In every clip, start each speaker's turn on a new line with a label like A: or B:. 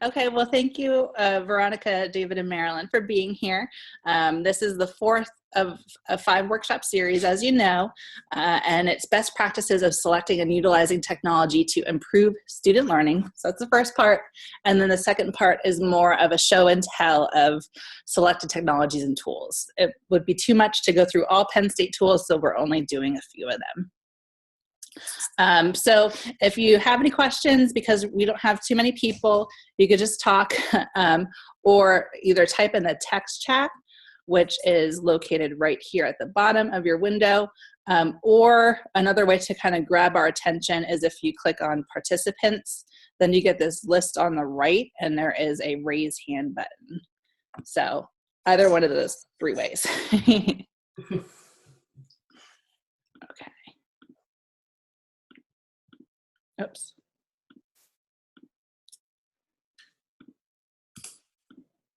A: Okay, well, thank you, Veronica, David, and Marilyn for being here. This is the fourth of a 5-workshop series, as you know, and it's best practices of selecting and utilizing technology to improve student learning. So that's the first part. And then the second part is more of a show and tell of selected technologies and tools. It would be too much to go through all Penn State tools, so we're only doing a few of them. So if you have any questions, because we don't have too many people, you could just talk or either type in the text chat, which is located right here at the bottom of your window. Or another way to kind of grab our attention is if you click on participants, then you get this list on the right and there is a raise hand button. So either one of those 3 ways. Oops.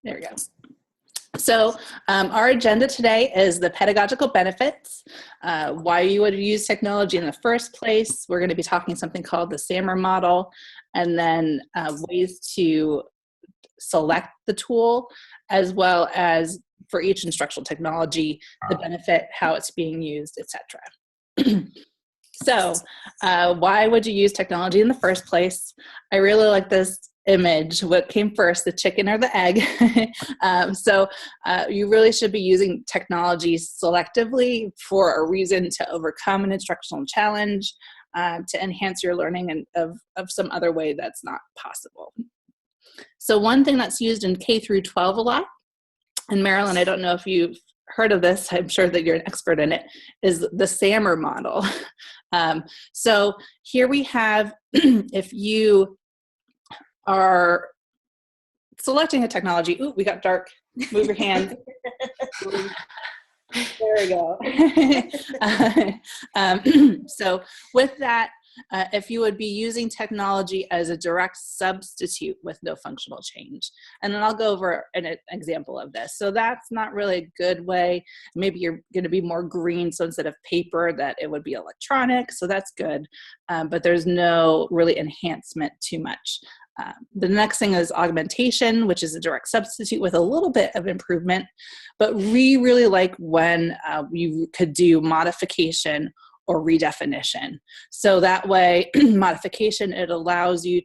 A: There we go. So our agenda today is the pedagogical benefits, why you would use technology in the first place. We're going to be talking something called the SAMR model, and then ways to select the tool, as well as for each instructional technology, the benefit, how it's being used, etc. So why would you use technology in the first place? I really like this image. What came first, the chicken or the egg? You really should be using technology selectively for a reason to overcome an instructional challenge, to enhance your learning and of some other way that's not possible. So one thing that's used in K through 12 a lot, and Marilyn, I don't know if you've heard of this, I'm sure that you're an expert in it, is the SAMR model. So here we have, if you are selecting a technology, ooh, we got dark, move your hand. There we go. So with that, if you would be using technology as a direct substitute with no functional change. And then I'll go over an example of this. So that's not really a good way. Maybe you're going to be more green, so instead of paper, that it would be electronic. So that's good, but there's no really enhancement too much. The next thing is augmentation, which is a direct substitute with a little bit of improvement, but we really like when you could do modification or redefinition. So that way, modification, it allows you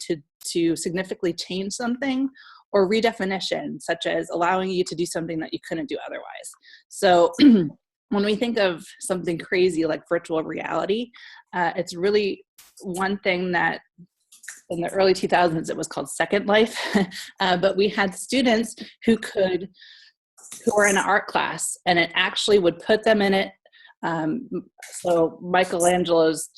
A: to significantly change something, or redefinition, such as allowing you to do something that you couldn't do otherwise. So when we think of something crazy like virtual reality, it's really one thing that in the early 2000s, it was called Second Life, but we had students who were in an art class, and it actually would put them in it. So Michelangelo's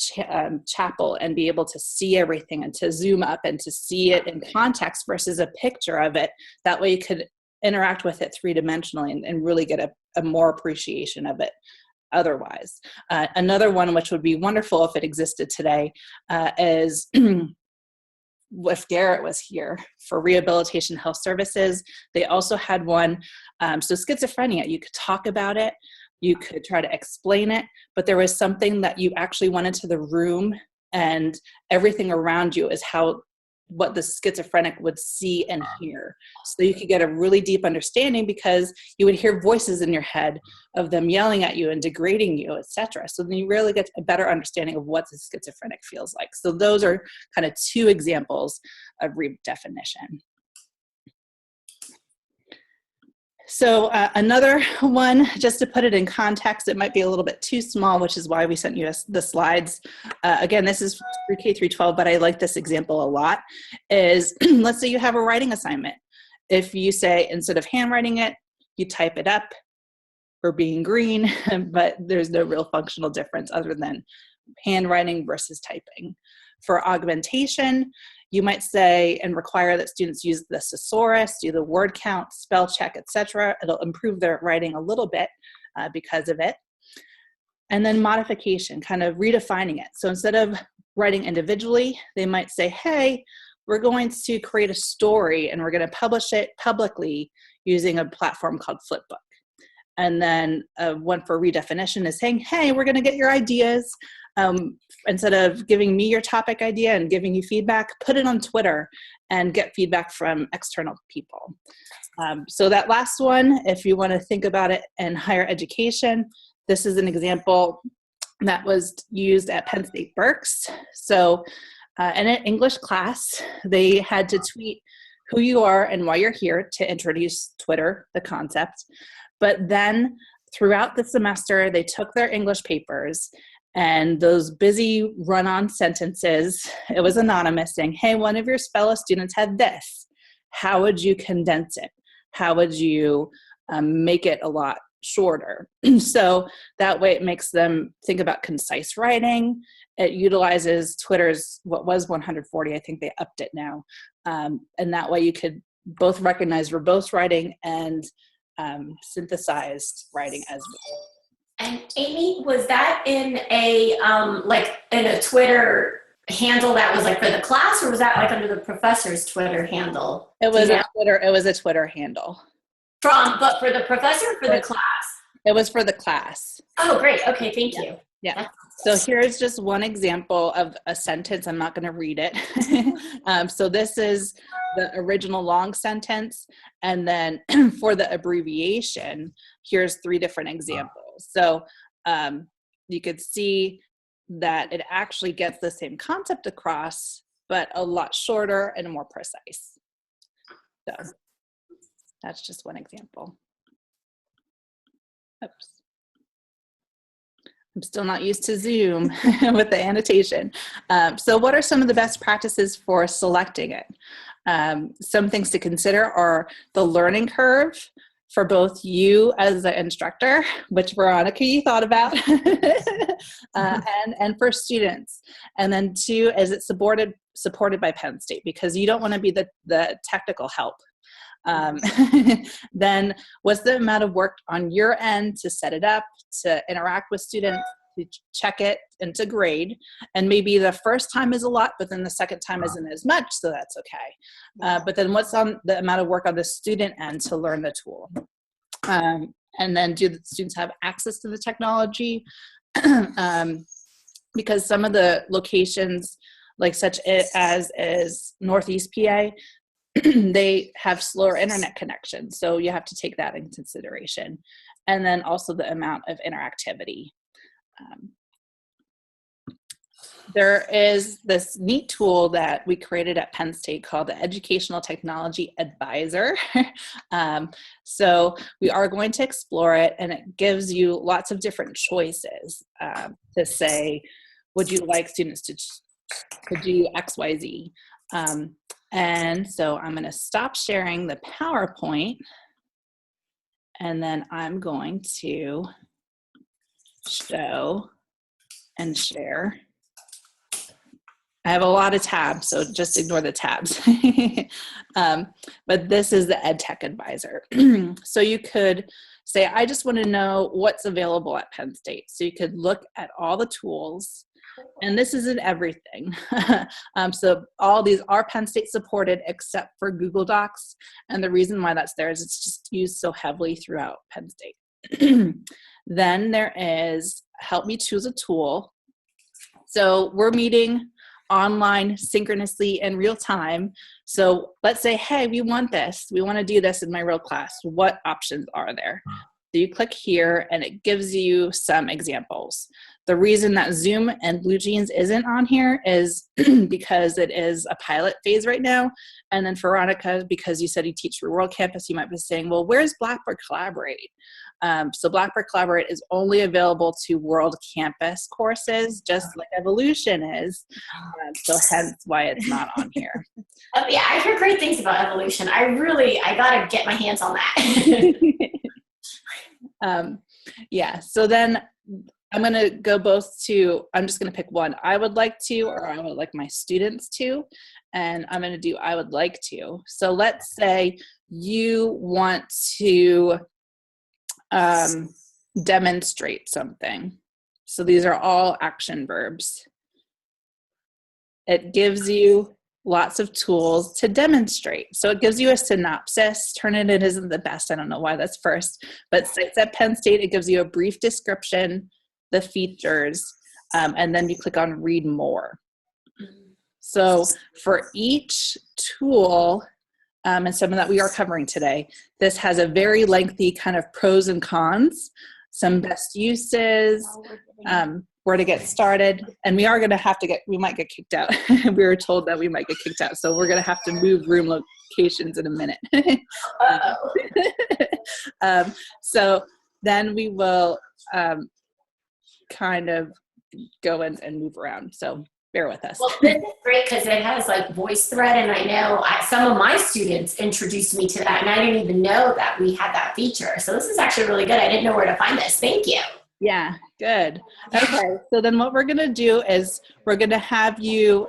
A: chapel, and be able to see everything and to zoom up and to see it in context versus a picture of it. That way you could interact with it 3-dimensionally and really get a more appreciation of it otherwise. Another one which would be wonderful if it existed today is if Garrett was here for rehabilitation health services. They also had one. So schizophrenia, you could talk about it, you could try to explain it, but there was something that you actually went into the room and everything around you is what the schizophrenic would see and hear. So you could get a really deep understanding, because you would hear voices in your head of them yelling at you and degrading you, etc. So then you really get a better understanding of what the schizophrenic feels like. So those are kind of 2 examples of redefinition. So another one, just to put it in context, it might be a little bit too small, which is why we sent you the slides. Again, this is for K through 12, but I like this example a lot, is let's say you have a writing assignment. If you say, instead of handwriting it, you type it up, or being green, but there's no real functional difference other than handwriting versus typing. For augmentation, you might say and require that students use the thesaurus, do the word count, spell check, etc. It'll improve their writing a little bit because of it. And then modification, kind of redefining it. So instead of writing individually, they might say, hey, we're going to create a story and we're going to publish it publicly using a platform called Flipbook. And then one for redefinition is saying, hey, we're going to get your ideas instead of giving me your topic idea and giving you feedback, put it on Twitter and get feedback from external people. So that last one, if you want to think about it in higher education, this is an example that was used at Penn State Berks. So in an English class, they had to tweet who you are and why you're here to introduce Twitter, the concept. But then throughout the semester, they took their English papers and those busy run-on sentences, it was anonymous, saying, hey, one of your fellow students had this. How would you condense it? How would you make it a lot shorter? So that way it makes them think about concise writing. It utilizes Twitter's, what was 140, I think they upped it now. And that way you could both recognize verbose writing and synthesized writing as well.
B: And Amy, was that in a in a Twitter handle that was like for the class, or was that like under the professor's Twitter handle?
A: It was a Twitter handle.
B: But for the professor or for the class?
A: It was for the class.
B: Oh, great. Okay, thank you.
A: Yeah. So here's just one example of a sentence. I'm not going to read it. So this is the original long sentence. And then for the abbreviation, here's 3 different examples. So you could see that it actually gets the same concept across, but a lot shorter and more precise. So that's just one example. Oops. I'm still not used to Zoom with the annotation. So what are some of the best practices for selecting it? Some things to consider are the learning curve for both you as the instructor, which Veronica, you thought about, and for students. And then 2, is it supported by Penn State? Because you don't want to be the technical help. Then what's the amount of work on your end to set it up, to interact with students, to check it, and to grade? And maybe the first time is a lot, but then the second time isn't as much, so that's okay. But then what's on the amount of work on the student end to learn the tool? And then do the students have access to the technology? Because some of the locations, like such as is Northeast PA, they have slower internet connections, so you have to take that into consideration. And then also the amount of interactivity. There is this neat tool that we created at Penn State called the Educational Technology Advisor. So we are going to explore it, and it gives you lots of different choices to say, would you like students to do X, Y, Z? And so I'm going to stop sharing the PowerPoint, and then I'm going to show and share. I have a lot of tabs, so just ignore the tabs. But this is the EdTech Advisor. So you could say, I just want to know what's available at Penn State. So you could look at all the tools, and this isn't everything. So all these are Penn State supported except for Google Docs. And the reason why that's there is it's just used so heavily throughout Penn State. Then there is Help Me Choose a Tool. So we're meeting online synchronously in real time. So let's say, hey, we want this. We want to do this in my real class. What options are there? So you click here and it gives you some examples. The reason that Zoom and BlueJeans isn't on here is because it is a pilot phase right now. And then Veronica, because you said you teach for World Campus, you might be saying, well, where's Blackboard Collaborate? So Blackboard Collaborate is only available to World Campus courses, just like Evolution is. So hence why it's not on here.
B: Oh, yeah, I heard great things about Evolution. I got to get my hands on that.
A: Yeah, so then I'm going to go both to, I'm just going to pick one. I would like to, or I would like my students to, and I'm going to do I would like to. So let's say you want to demonstrate something. So these are all action verbs. It gives you lots of tools to demonstrate. So it gives you a synopsis. Turnitin isn't the best. I don't know why that's first, but Sites at Penn State, it gives you a brief description, the features, and then you click on read more. So for each tool, and some of that we are covering today, this has a very lengthy kind of pros and cons, some best uses, where to get started, and we might get kicked out. We were told that we might get kicked out, so we're going to have to move room locations in a minute. So then we will kind of go in and move around. So bear with us.
B: Well, this is great because it has like VoiceThread, and I know some of my students introduced me to that, and I didn't even know that we had that feature. So this is actually really good. I didn't know where to find this. Thank you.
A: Yeah, good. Okay, so then what we're going to do is we're going to have you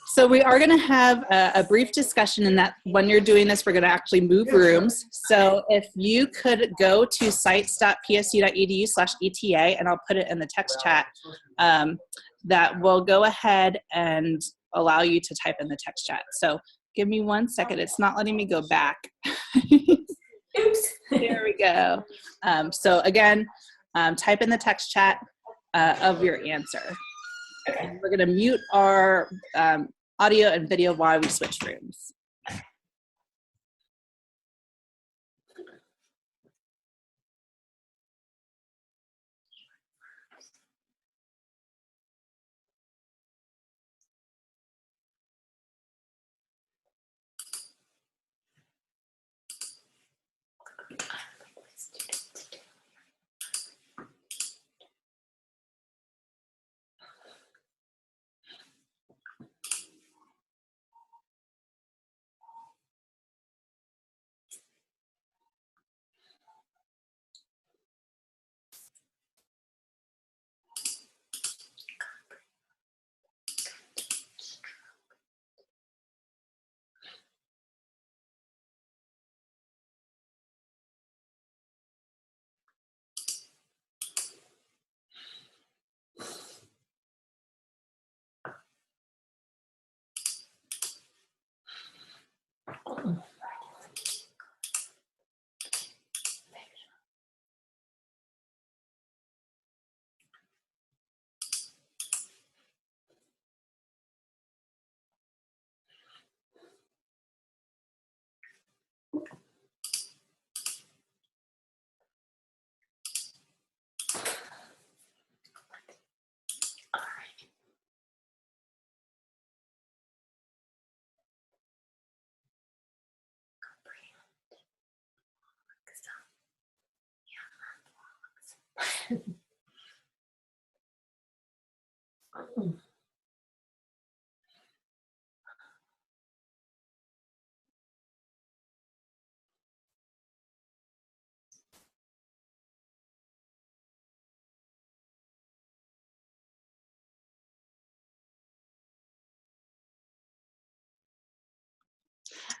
A: so we are going to have a brief discussion in that when you're doing this, we're going to actually move rooms. So if you could go to sites.psu.edu/ETA, and I'll put it in the text chat, that will go ahead and allow you to type in the text chat. So give me 1 second. It's not letting me go back.
B: Oops.
A: There we go. So again, type in the text chat of your answer. Okay. We're going to mute our audio and video while we switch rooms.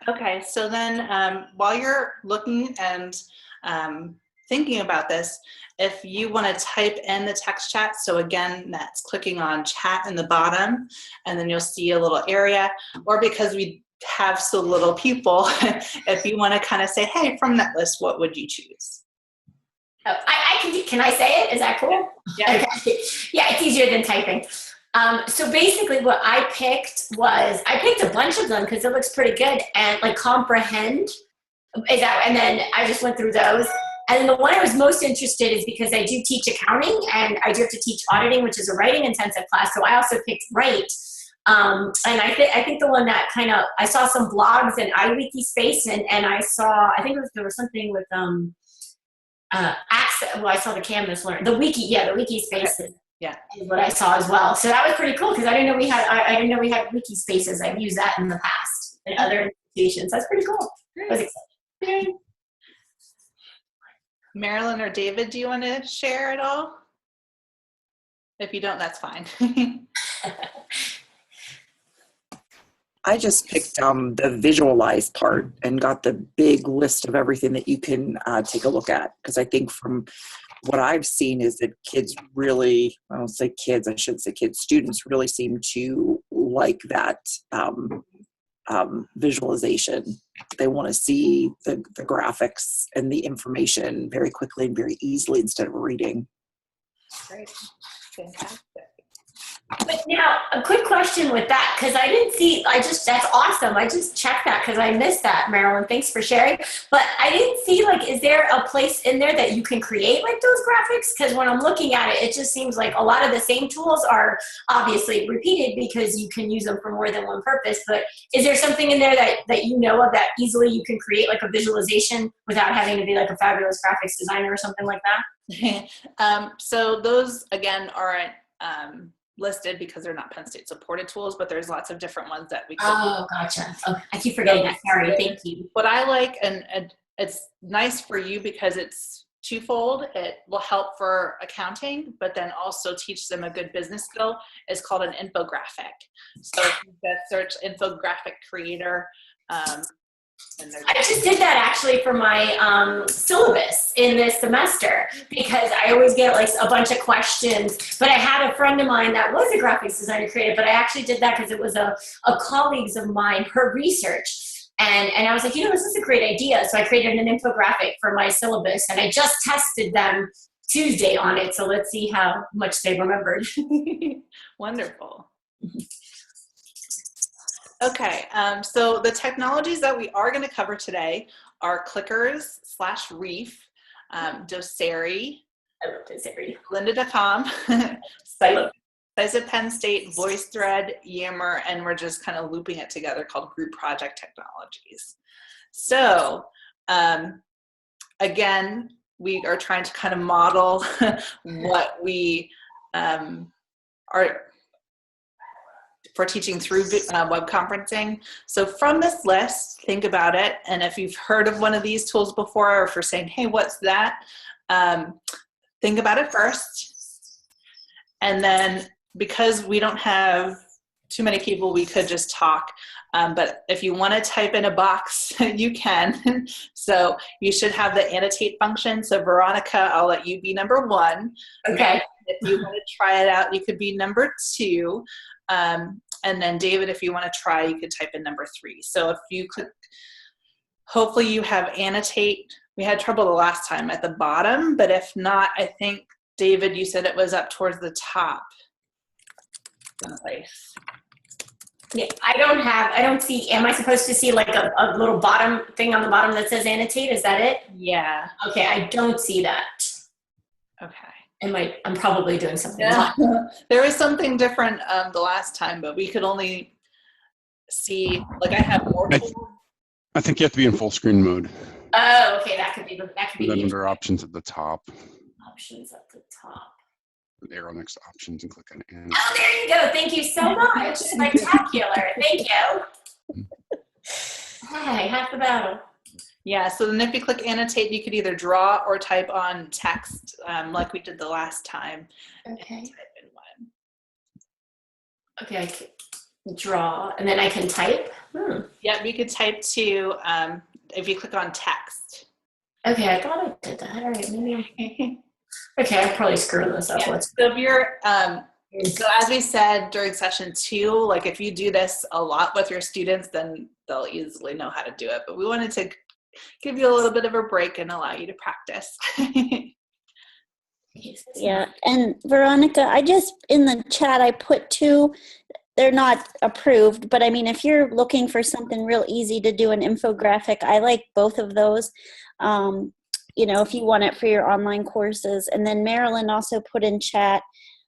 A: Okay, so then while you're looking and thinking about this, if you want to type in the text chat, so again, that's clicking on chat in the bottom, and then you'll see a little area, or because we have so little people, if you want to kind of say, hey, from that list, what would you choose?
B: Oh, can I say it? Is that cool?
A: Yeah.
B: Okay. Yeah, it's easier than typing. So basically what I picked a bunch of them because it looks pretty good, and like comprehend is that, and then I just went through those. And then the one I was most interested is because I do teach accounting and I do have to teach auditing, which is a writing intensive class. So I also picked write. And I think the one that I saw some blogs in iWikispace, and I think there was something with access. Well, I saw the Canvas learn the Wikispace. Okay. Yeah, is what I saw as well. So that was pretty cool because I didn't know we had Wikispaces. I've used that in the past in other institutions. That's pretty cool. I was excited.
A: Marilyn or David, do you want to share at all? If you don't, that's fine.
C: I just picked the visualize part and got the big list of everything that you can take a look at. Because I think from what I've seen is that kids really, I don't say kids, I shouldn't say kids, students really seem to like that visualization. They want to see the graphics and the information very quickly and very easily instead of reading.
A: Great. Fantastic.
B: But now, a quick question with that, because I didn't see, that's awesome. I just checked that because I missed that, Marilyn. Thanks for sharing. But I didn't see, like, is there a place in there that you can create, like, those graphics? Because when I'm looking at it, it just seems like a lot of the same tools are obviously repeated because you can use them for more than one purpose. But is there something in there that you know of that easily you can create, like, a visualization without having to be, like, a fabulous graphics designer or something like that?
A: So those, again, aren't listed because they're not Penn State supported tools, but there's lots of different ones that we could.
B: Oh, gotcha. Oh, I keep forgetting that. Sorry. Thank you.
A: What I like, and it's nice for you because it's twofold. It will help for accounting, but then also teach them a good business skill. Is called an infographic. So if you just search infographic creator, I
B: just did that actually for my syllabus in this semester because I always get like a bunch of questions, but I had a friend of mine that was a graphics designer creative, but I actually did that because it was a colleagues of mine, her research. And I was like, this is a great idea. So I created an infographic for my syllabus and I just tested them Tuesday on it. So let's see how much they remembered.
A: Wonderful. Okay, so the technologies that we are going to cover today are Clickers / Reef, Doceri,
B: I love Doceri,
A: Lynda.com, Size of Penn State, VoiceThread, Yammer, and we're just kind of looping it together called Group Project Technologies. So, again, we are trying to kind of model what we are for teaching through web conferencing. So from this list, think about it. And if you've heard of one of these tools before, or if you're saying, hey, what's that? Think about it first. And then because we don't have too many people, we could just talk. But if you want to type in a box, you can. So you should have the annotate function. So Veronica, I'll let you be number 1.
B: Okay.
A: If you want to try it out, you could be number 2. And then David, if you want to try, you could type in number 3. So if you click, hopefully you have annotate. We had trouble the last time at the bottom, but if not, I think, David, you said it was up towards the top. Someplace.
B: Yeah, I don't see, am I supposed to see like a little bottom thing on the bottom that says annotate? Is that it?
A: Yeah.
B: Okay, I don't see that.
A: Okay.
B: I'm probably doing something wrong.
A: There was something different the last time, but we could only see, like I have more tools.
D: I think you have to be in full screen mode.
B: Oh, okay, that could be
D: and then under options at the top.
B: Options at the top.
D: The arrow next to options and click on annotate.
B: Oh, there you go. Thank you so much. Spectacular. Thank you. Hey, half the battle.
A: Yeah, so then if you click annotate, you could either draw or type on text like we did the last time.
B: Okay.
A: Type in one.
B: Okay, I can draw, and then I can type?
A: Yeah, you could type to, if you click on text.
B: Okay, I thought I did that. All right, maybe. Okay, I'm probably screwing this up.
A: Yeah. So if you're, so as we said during session 2, like if you do this a lot with your students, then they'll easily know how to do it. But we wanted to give you a little bit of a break and allow you to practice.
E: Yeah, and Veronica, I just, in the chat, I put 2. They're not approved, but I mean, if you're looking for something real easy to do an infographic, I like both of those. If you want it for your online courses. And then Marilyn also put in chat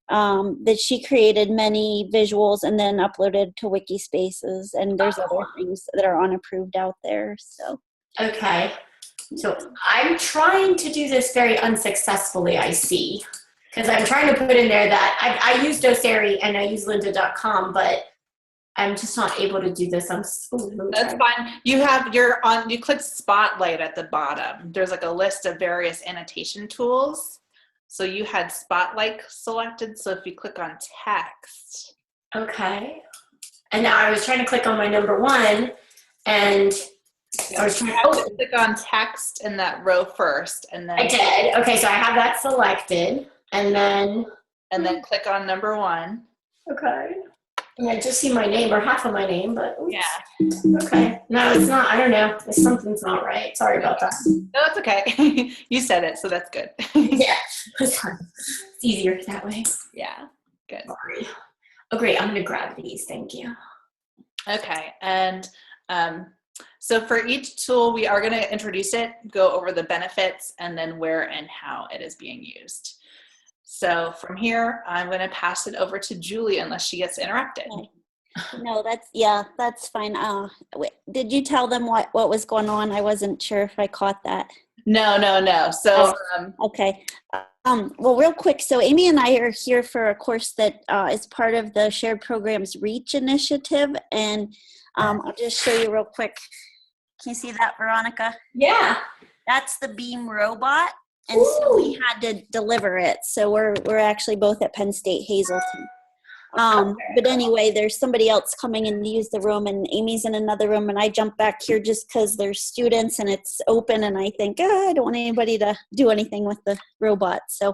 E: that she created many visuals and then uploaded to Wikispaces. And there's other things that are unapproved out there. So.
B: Okay. So I'm trying to do this very unsuccessfully, I see. Because I'm trying to put in there that I use Doceri and I use Lynda.com, but I'm just not able to do this.
A: That's fine. You click Spotlight at the bottom. There's like a list of various annotation tools. So you had Spotlight selected. So if you click on text.
B: Okay. And now I was trying to click on my number 1 and I was trying to
A: click on text in that row first. And then
B: I did. Okay, so I have that selected and then
A: click on number 1.
B: Okay. Yeah, I just see my name or half of my name, but oops.
A: Yeah.
B: Okay. No, it's not. I don't know. Something's not right. Sorry about that.
A: No, that's okay. You said it, so that's good.
B: Yeah. It's easier that way.
A: Yeah, good.
B: Sorry. Oh, great. I'm going to grab these. Thank you.
A: Okay, and so for each tool, we are going to introduce it, go over the benefits, and then where and how it is being used. So from here, I'm going to pass it over to Julie unless she gets interrupted.
E: No, that's fine. Did you tell them what was going on? I wasn't sure if I caught that.
A: No. So
E: Okay. Well, real quick. So Amy and I are here for a course that is part of the Shared Programs REACH initiative. And I'll just show you real quick. Can you see that, Veronica?
B: Yeah.
E: That's the Beam robot. And so we had to deliver it. So we're actually both at Penn State Hazleton. But anyway, there's somebody else coming in to use the room, and Amy's in another room, and I jump back here just because there's students and it's open, and I think, I don't want anybody to do anything with the robot. So,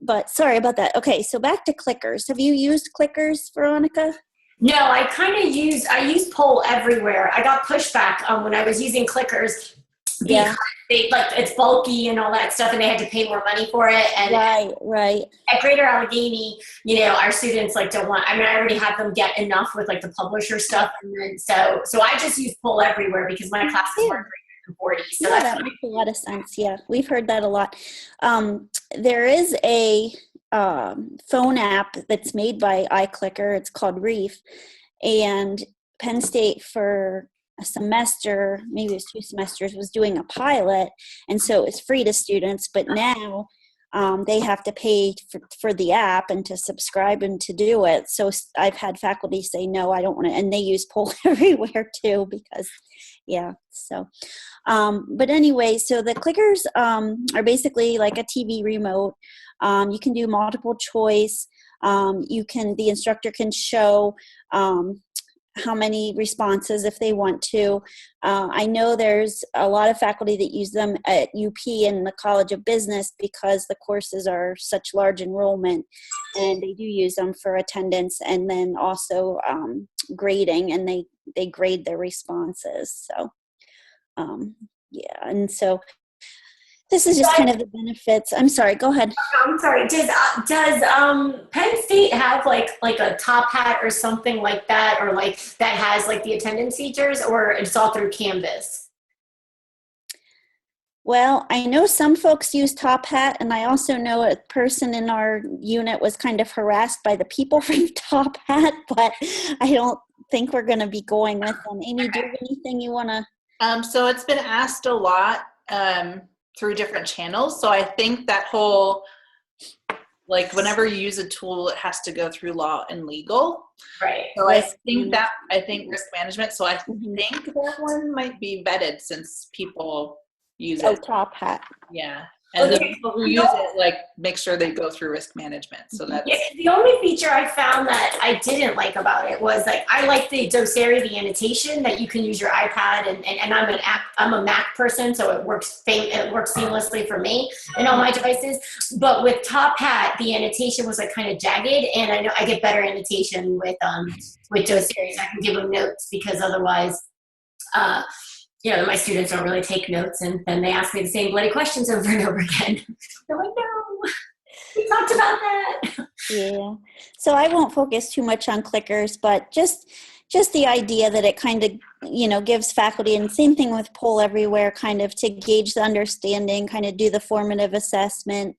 E: but sorry about that. Okay, so back to clickers. Have you used clickers, Veronica?
B: No, I use Poll Everywhere. I got pushback when I was using clickers because it's bulky and all that stuff, and they had to pay more money for it. And
E: right.
B: At Greater Allegheny, our students don't want. I mean, I already have them get enough with the publisher stuff, and then so I just use Poll Everywhere because my classes are 340. So
E: that makes a lot of sense. Yeah, we've heard that a lot. There is a phone app that's made by iClicker. It's called Reef, and Penn State for a semester, maybe it was 2 semesters, was doing a pilot, and so it was free to students, but now they have to pay for the app and to subscribe and to do it. So I've had faculty say, no, I don't want to, and they use Poll Everywhere too, because so but anyway, so the clickers are basically like a TV remote. You can do multiple choice. The instructor can show how many responses if they want to. I know there's a lot of faculty that use them at UP and the College of Business because the courses are such large enrollment, and they do use them for attendance and then also grading, and they grade their responses. So and so this is just kind of the benefits. I'm sorry, go ahead.
B: I'm sorry. Does Penn State have like a Top Hat or something like that, or that has the attendance features, or it's all through Canvas?
E: Well, I know some folks use Top Hat, and I also know a person in our unit was kind of harassed by the people from Top Hat, but I don't think we're going to be going with them. Amy, do you have anything you want to?
A: So it's been asked a lot through different channels. So I think that whole, whenever you use a tool, it has to go through law and legal.
B: Right.
A: So I think risk management. So I think that one might be vetted since people use it.
E: Oh, Top Hat.
A: Yeah. And the people who use it, make sure they go through risk management. So that's
B: the only feature I found that I didn't like about it was I like the Doceri, the annotation that you can use your iPad, and I'm a Mac person, so it works seamlessly for me and all my devices. But with Top Hat, the annotation was kind of jagged, and I know I get better annotation with Doceri, so I can give them notes, because otherwise my students don't really take notes, and then they ask me the same bloody questions over and over again. They're like, no, we talked about that.
E: Yeah. So I won't focus too much on clickers, but just the idea that it kind of, gives faculty, and same thing with Poll Everywhere, kind of to gauge the understanding, kind of do the formative assessment.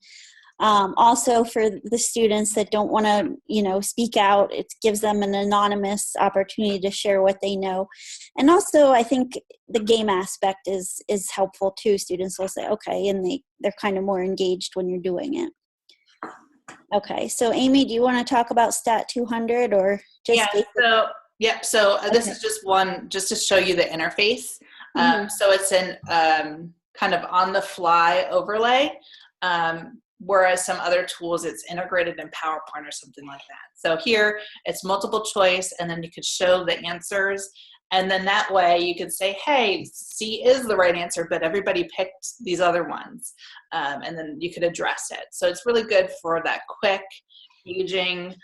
E: Also for the students that don't want to, speak out, it gives them an anonymous opportunity to share what they know. And also I think the game aspect is helpful too. Students will say, okay, and they're kind of more engaged when you're doing it. Okay. So Amy, do you want to talk about Stat 200 or just?
A: Yeah. So this is just one, just to show you the interface. So it's an kind of on the fly overlay. Whereas some other tools, it's integrated in PowerPoint or something like that. So here it's multiple choice, and then you could show the answers. And then that way you could say, hey, C is the right answer, but everybody picked these other ones. And then you could address it. So it's really good for that quick gauging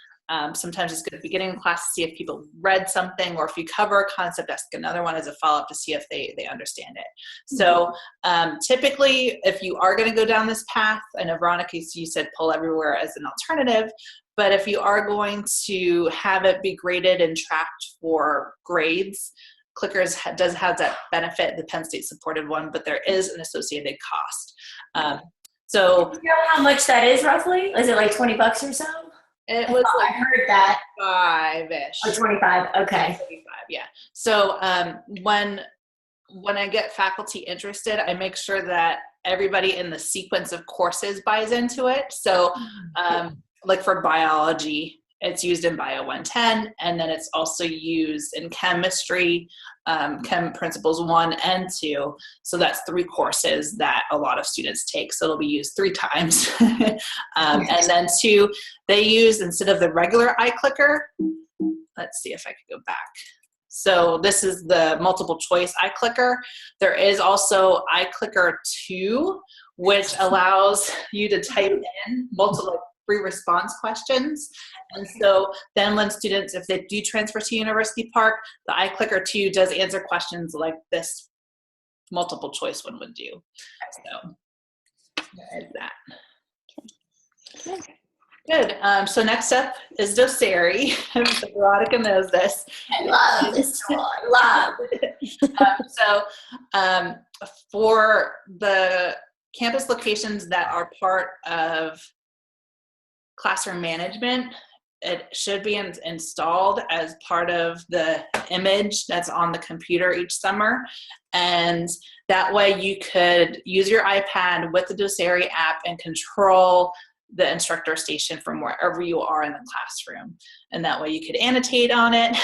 A: Sometimes it's good at the beginning of class to see if people read something, or if you cover a concept, ask another one as a follow-up to see if they understand it. So typically, if you are going to go down this path, I know Veronica, you said Poll Everywhere as an alternative, but if you are going to have it be graded and tracked for grades, Clickers does have that benefit, the Penn State supported one, but there is an associated cost. So
B: Do you know how much that is roughly? Is it like $20 or so?
A: it was
B: I
A: like
B: heard that.
A: 5-ish.
B: Oh, 25. Okay.
A: 35, yeah. So when I get faculty interested, I make sure that everybody in the sequence of courses buys into it. So like for biology, it's used in Bio 110, and then it's also used in chemistry, Chem Principles 1 and 2. So that's 3 courses that a lot of students take. So it'll be used 3 times. And then 2, they use, instead of the regular iClicker, let's see if I could go back. So this is the multiple choice iClicker. There is also iClicker 2, which allows you to type in multiple free response questions. And so then when students, if they do transfer to University Park, the iClicker 2 does answer questions like this multiple choice one would do. So there is that. Okay. Good. So next up is Doceri. So Veronica knows this.
B: I love this tool. I love.
A: For the campus locations that are part of classroom management, it should be installed as part of the image that's on the computer each summer. And that way you could use your iPad with the Doceri app and control the instructor station from wherever you are in the classroom. And that way you could annotate on it,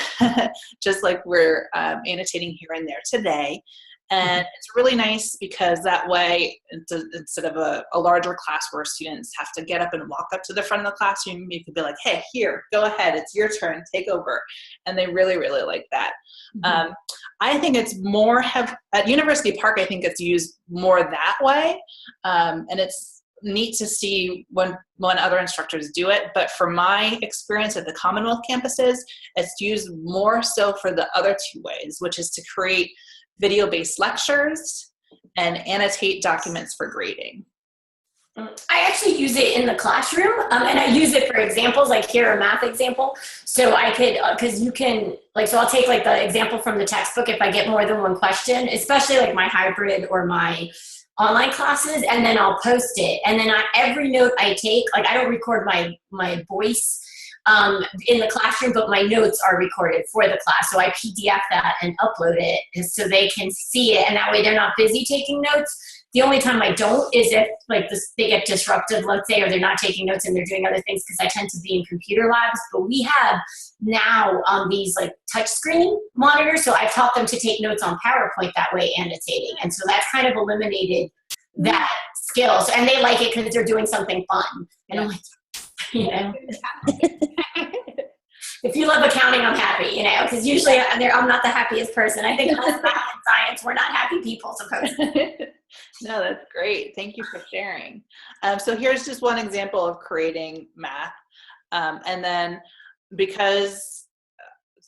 A: just like we're annotating here and there today. And it's really nice because that way, instead of a larger class where students have to get up and walk up to the front of the classroom, you could be like, hey, here, go ahead, it's your turn, take over. And they really, really like that. I think it's more, at University Park, I think it's used more that way. And it's neat to see when other instructors do it. But for my experience at the Commonwealth campuses, it's used more so for the other 2 ways, which is to create video-based lectures and annotate documents for grading.
B: I actually use it in the classroom, and I use it for examples, like here, a math example. So I could, because you can, like, so I'll take like the example from the textbook if I get more than one question, especially like my hybrid or my online classes, and then I'll post it. And then every note I take, like I don't record my voice in the classroom, but my notes are recorded for the class. So I PDF that and upload it so they can see it. And that way they're not busy taking notes. The only time I don't is if like they get disruptive, let's say, or they're not taking notes and they're doing other things, because I tend to be in computer labs. But we have now these like touch screen monitors. So I've taught them to take notes on PowerPoint that way, annotating. And so that's kind of eliminated that skill. So, and they like it because they're doing something fun. And I'm like, you know, if you love accounting, I'm happy, you know, because usually I'm not the happiest person. I think us math and science, we're not happy people, supposedly.
A: No, that's great. Thank you for sharing. So here's just one example of creating math. And then because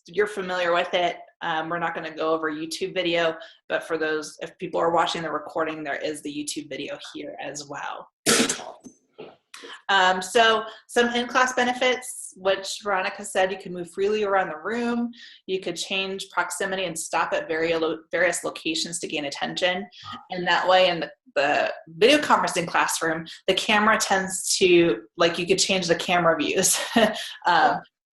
A: you're familiar with it, we're not going to go over YouTube video, but for those, if people are watching the recording, there is the YouTube video here as well. So some in-class benefits, which Veronica said, you can move freely around the room. You could change proximity and stop at various locations to gain attention. And that way in the video conferencing classroom, the camera tends to, like, you could change the camera views.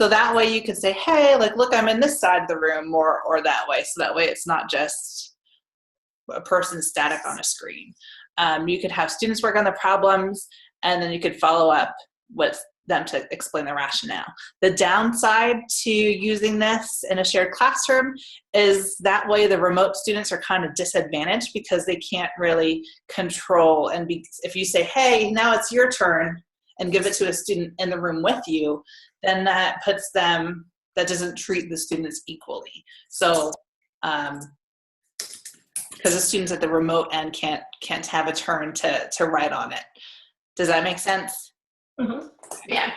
A: So that way you could say, hey, like, look, I'm in this side of the room, or that way. So that way it's not just a person static on a screen. You could have students work on the problems, and then you could follow up with them to explain the rationale. The downside to using this in a shared classroom is that way the remote students are kind of disadvantaged because they can't really control. And if you say, hey, now it's your turn, and give it to a student in the room with you, then that puts them, that doesn't treat the students equally. So, because the students at the remote end can't have a turn to write on it. Does that make sense?
B: Mm-hmm. Yeah.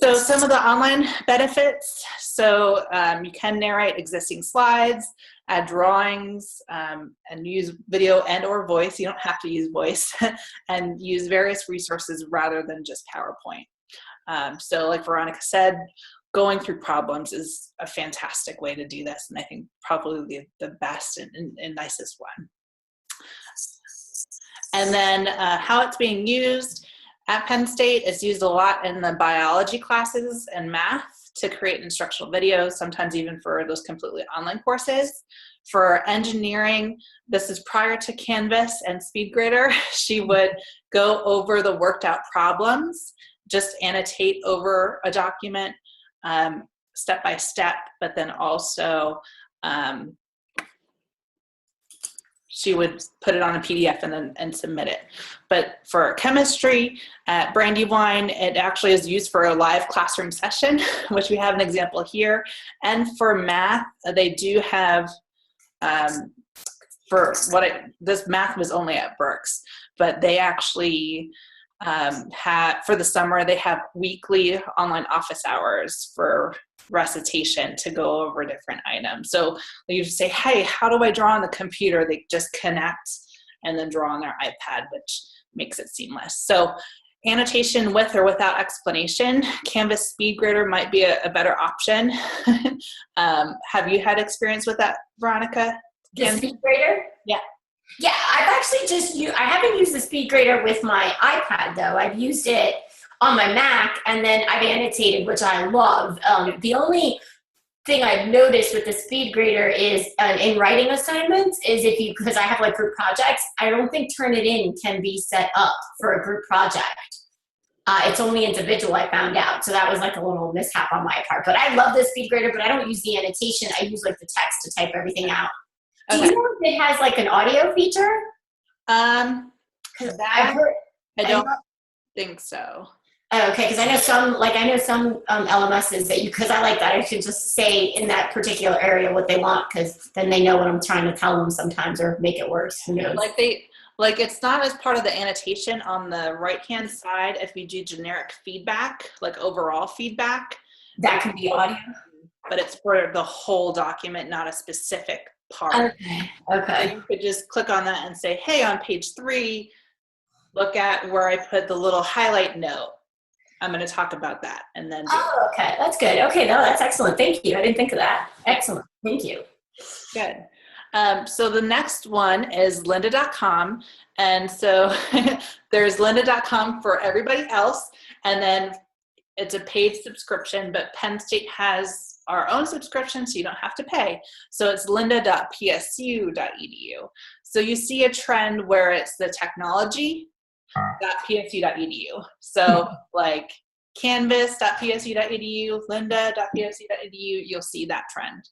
A: So some of the online benefits, so you can narrate existing slides, add drawings, and use video and or voice. You don't have to use voice, and use various resources rather than just PowerPoint. So like Veronica said, going through problems is a fantastic way to do this, and I think probably the best and nicest one. And then how it's being used. At Penn State, it's used a lot in the biology classes and math to create instructional videos, sometimes even for those completely online courses. For engineering, this is prior to Canvas and SpeedGrader. She would go over the worked out problems, just annotate over a document step by step, but then also she would put it on a PDF and submit it. But for chemistry at Brandywine, it actually is used for a live classroom session, which we have an example here. And for math, they do have, this math was only at Berks, but they actually for the summer, they have weekly online office hours for recitation to go over different items. So you say, hey, how do I draw on the computer? They just connect and then draw on their iPad, which makes it seamless. So annotation with or without explanation, Canvas SpeedGrader might be a better option. Have you had experience with that, Veronica?
B: The SpeedGrader?
A: Yeah.
B: Yeah, I've actually I haven't used the SpeedGrader with my iPad though. I've used it on my Mac, and then I've annotated, which I love. The only thing I've noticed with the SpeedGrader is in writing assignments is because I have like group projects, I don't think Turnitin can be set up for a group project. It's only individual, I found out. So that was like a little mishap on my part. But I love the SpeedGrader, but I don't use the annotation. I use like the text to type everything out. Do you know if it has like an audio feature?
A: I don't think so.
B: Oh, okay, because I know some LMSs that because I like that, I should just say in that particular area what they want, because then they know what I'm trying to tell them sometimes, or make it worse. Who knows?
A: Like it's not as part of the annotation on the right-hand side. If you do generic feedback, like overall feedback,
B: that could be audio,
A: but it's for the whole document, not a specific part.
B: Okay.
A: So you could just click on that and say, hey, on page 3, look at where I put the little highlight note. I'm going to talk about that, and then.
B: Oh, okay, that's good. Okay, no, that's excellent. Thank you. I didn't think of that. Excellent. Thank you.
A: Good. So the next one is lynda.com. And so there's lynda.com for everybody else. And then it's a paid subscription, but Penn State has our own subscription, so you don't have to pay. So it's lynda.psu.edu. So you see a trend where it's the technology.psu.edu. So like canvas.psu.edu, lynda.psu.edu, you'll see that trend.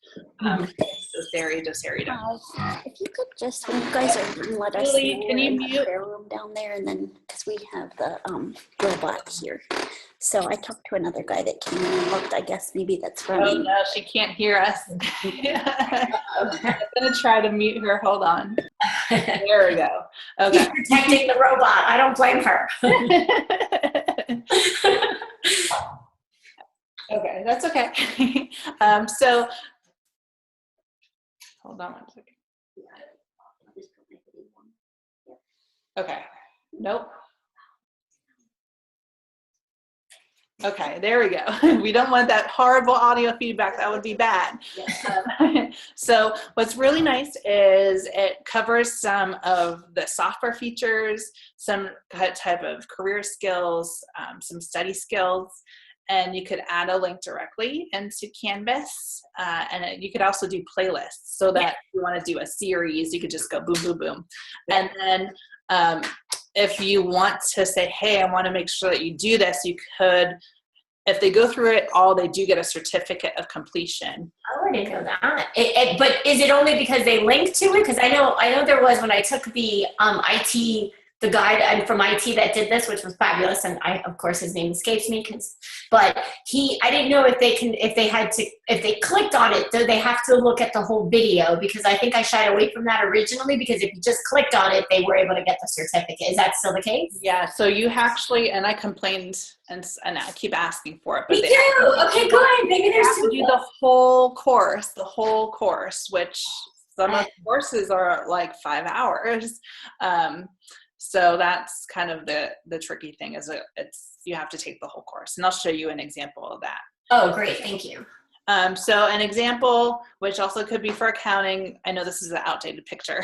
E: If you could just, when you guys are done, let us
A: Julie,
E: know.
A: can you
E: in the
A: mute?
E: prayer room down there, and then because we have the robot here. So I talked to another guy that came in and looked. I guess maybe that's
A: Oh
E: running.
A: no, she can't hear us. I'm gonna try to mute her. Hold on. There we go. Okay.
B: She's protecting the robot. I don't blame her.
A: Okay, that's okay. So hold on one second. Okay. Nope. Okay, there we go. We don't want that horrible audio feedback. That would be bad. So what's really nice is it covers some of the software features, some type of career skills, some study skills, and you could add a link directly into Canvas. And you could also do playlists, so that if you want to do a series, you could just go boom, boom, boom. And then if you want to say, hey, I want to make sure that you do this, you could, if they go through it all, they do get a certificate of completion.
B: Oh, I didn't know that. But is it only because they link to it? Because I know there was when I took the IT the guy from IT that did this, which was fabulous, and of course his name escapes me, but I didn't know if they clicked on it, do they have to look at the whole video? Because I think I shied away from that originally, because if you just clicked on it, they were able to get the certificate. Is that still the case?
A: Yeah, so you actually, and I complained and I keep asking for it, but
B: Me
A: they
B: too. Okay, good. Maybe
A: have
B: there's
A: to do the whole course, which some of the courses are like 5 hours. So that's kind of the tricky thing, is you have to take the whole course, and I'll show you an example of that.
B: Oh, great. Thank you.
A: So an example, which also could be for accounting, I know this is an outdated picture,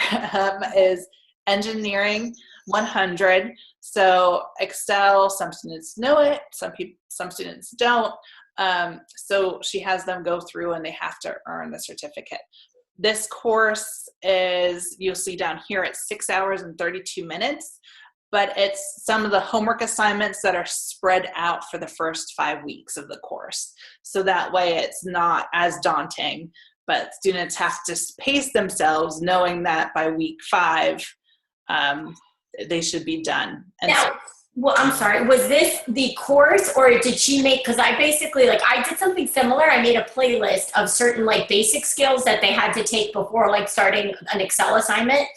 A: is Engineering 100. So Excel, some students know it, some students don't. So she has them go through and they have to earn the certificate. This course is, you'll see down here, it's 6 hours and 32 minutes, but it's some of the homework assignments that are spread out for the first 5 weeks of the course. So that way it's not as daunting, but students have to pace themselves knowing that by week 5, they should be done. And
B: now, well, I'm sorry, was this the course, or did she make, because I basically, I did something similar. I made a playlist of certain basic skills that they had to take before starting an Excel assignment.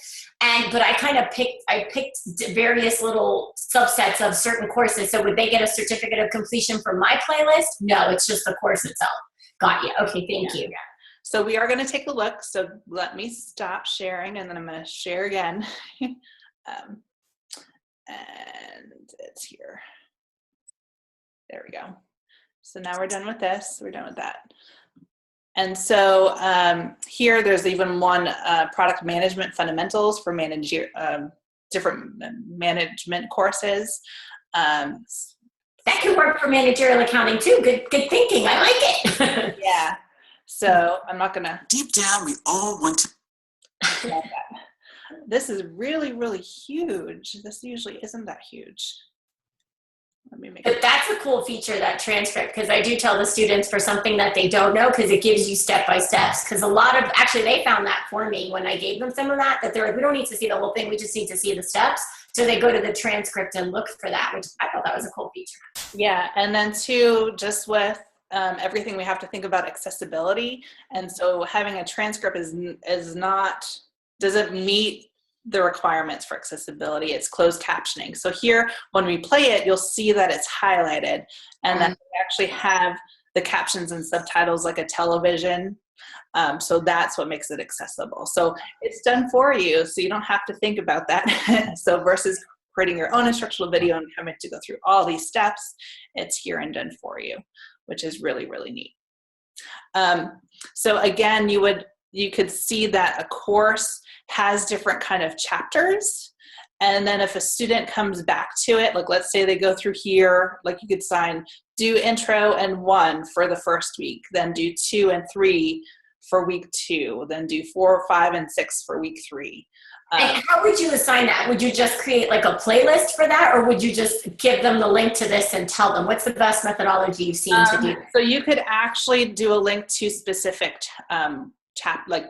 B: But I picked various little subsets of certain courses. So would they get a certificate of completion from my playlist? No, it's just the course itself. Got you. Okay, thank you.
A: So we are going to take a look. So let me stop sharing, and then I'm going to share again. And it's here. There we go. So now we're done with this. We're done with that. And so here there's even one product management fundamentals for different management courses.
B: That could work for managerial accounting too. Good thinking. I like it.
A: Yeah. So I'm not gonna.
F: Deep down, we all want to.
A: This is really, really huge. This usually isn't that huge. Let me make
B: But that's a cool feature, that transcript, because I do tell the students for something that they don't know, because it gives you step-by-steps. Because actually they found that for me when I gave them some of that they're like, we don't need to see the whole thing, we just need to see the steps. So they go to the transcript and look for that, which I thought that was a cool feature.
A: Yeah, and then too, just with everything, we have to think about accessibility. And so having a transcript doesn't meet the requirements for accessibility. It's closed captioning. So here, when we play it, you'll see that it's highlighted, and then we actually have the captions and subtitles like a television. So that's what makes it accessible. So it's done for you, so you don't have to think about that. So versus creating your own instructional video and having to go through all these steps, it's here and done for you, which is really, really neat. So again, you could see that a course has different kind of chapters. And then if a student comes back to it, let's say they go through here, you could do intro and 1 for the first week, then do 2 and 3 for week 2, then do 4, 5, and 6 for week 3.
B: And how would you assign that? Would you just create a playlist for that, or would you just give them the link to this and tell them? What's the best methodology you've seen to do?
A: So you could actually do a link to specific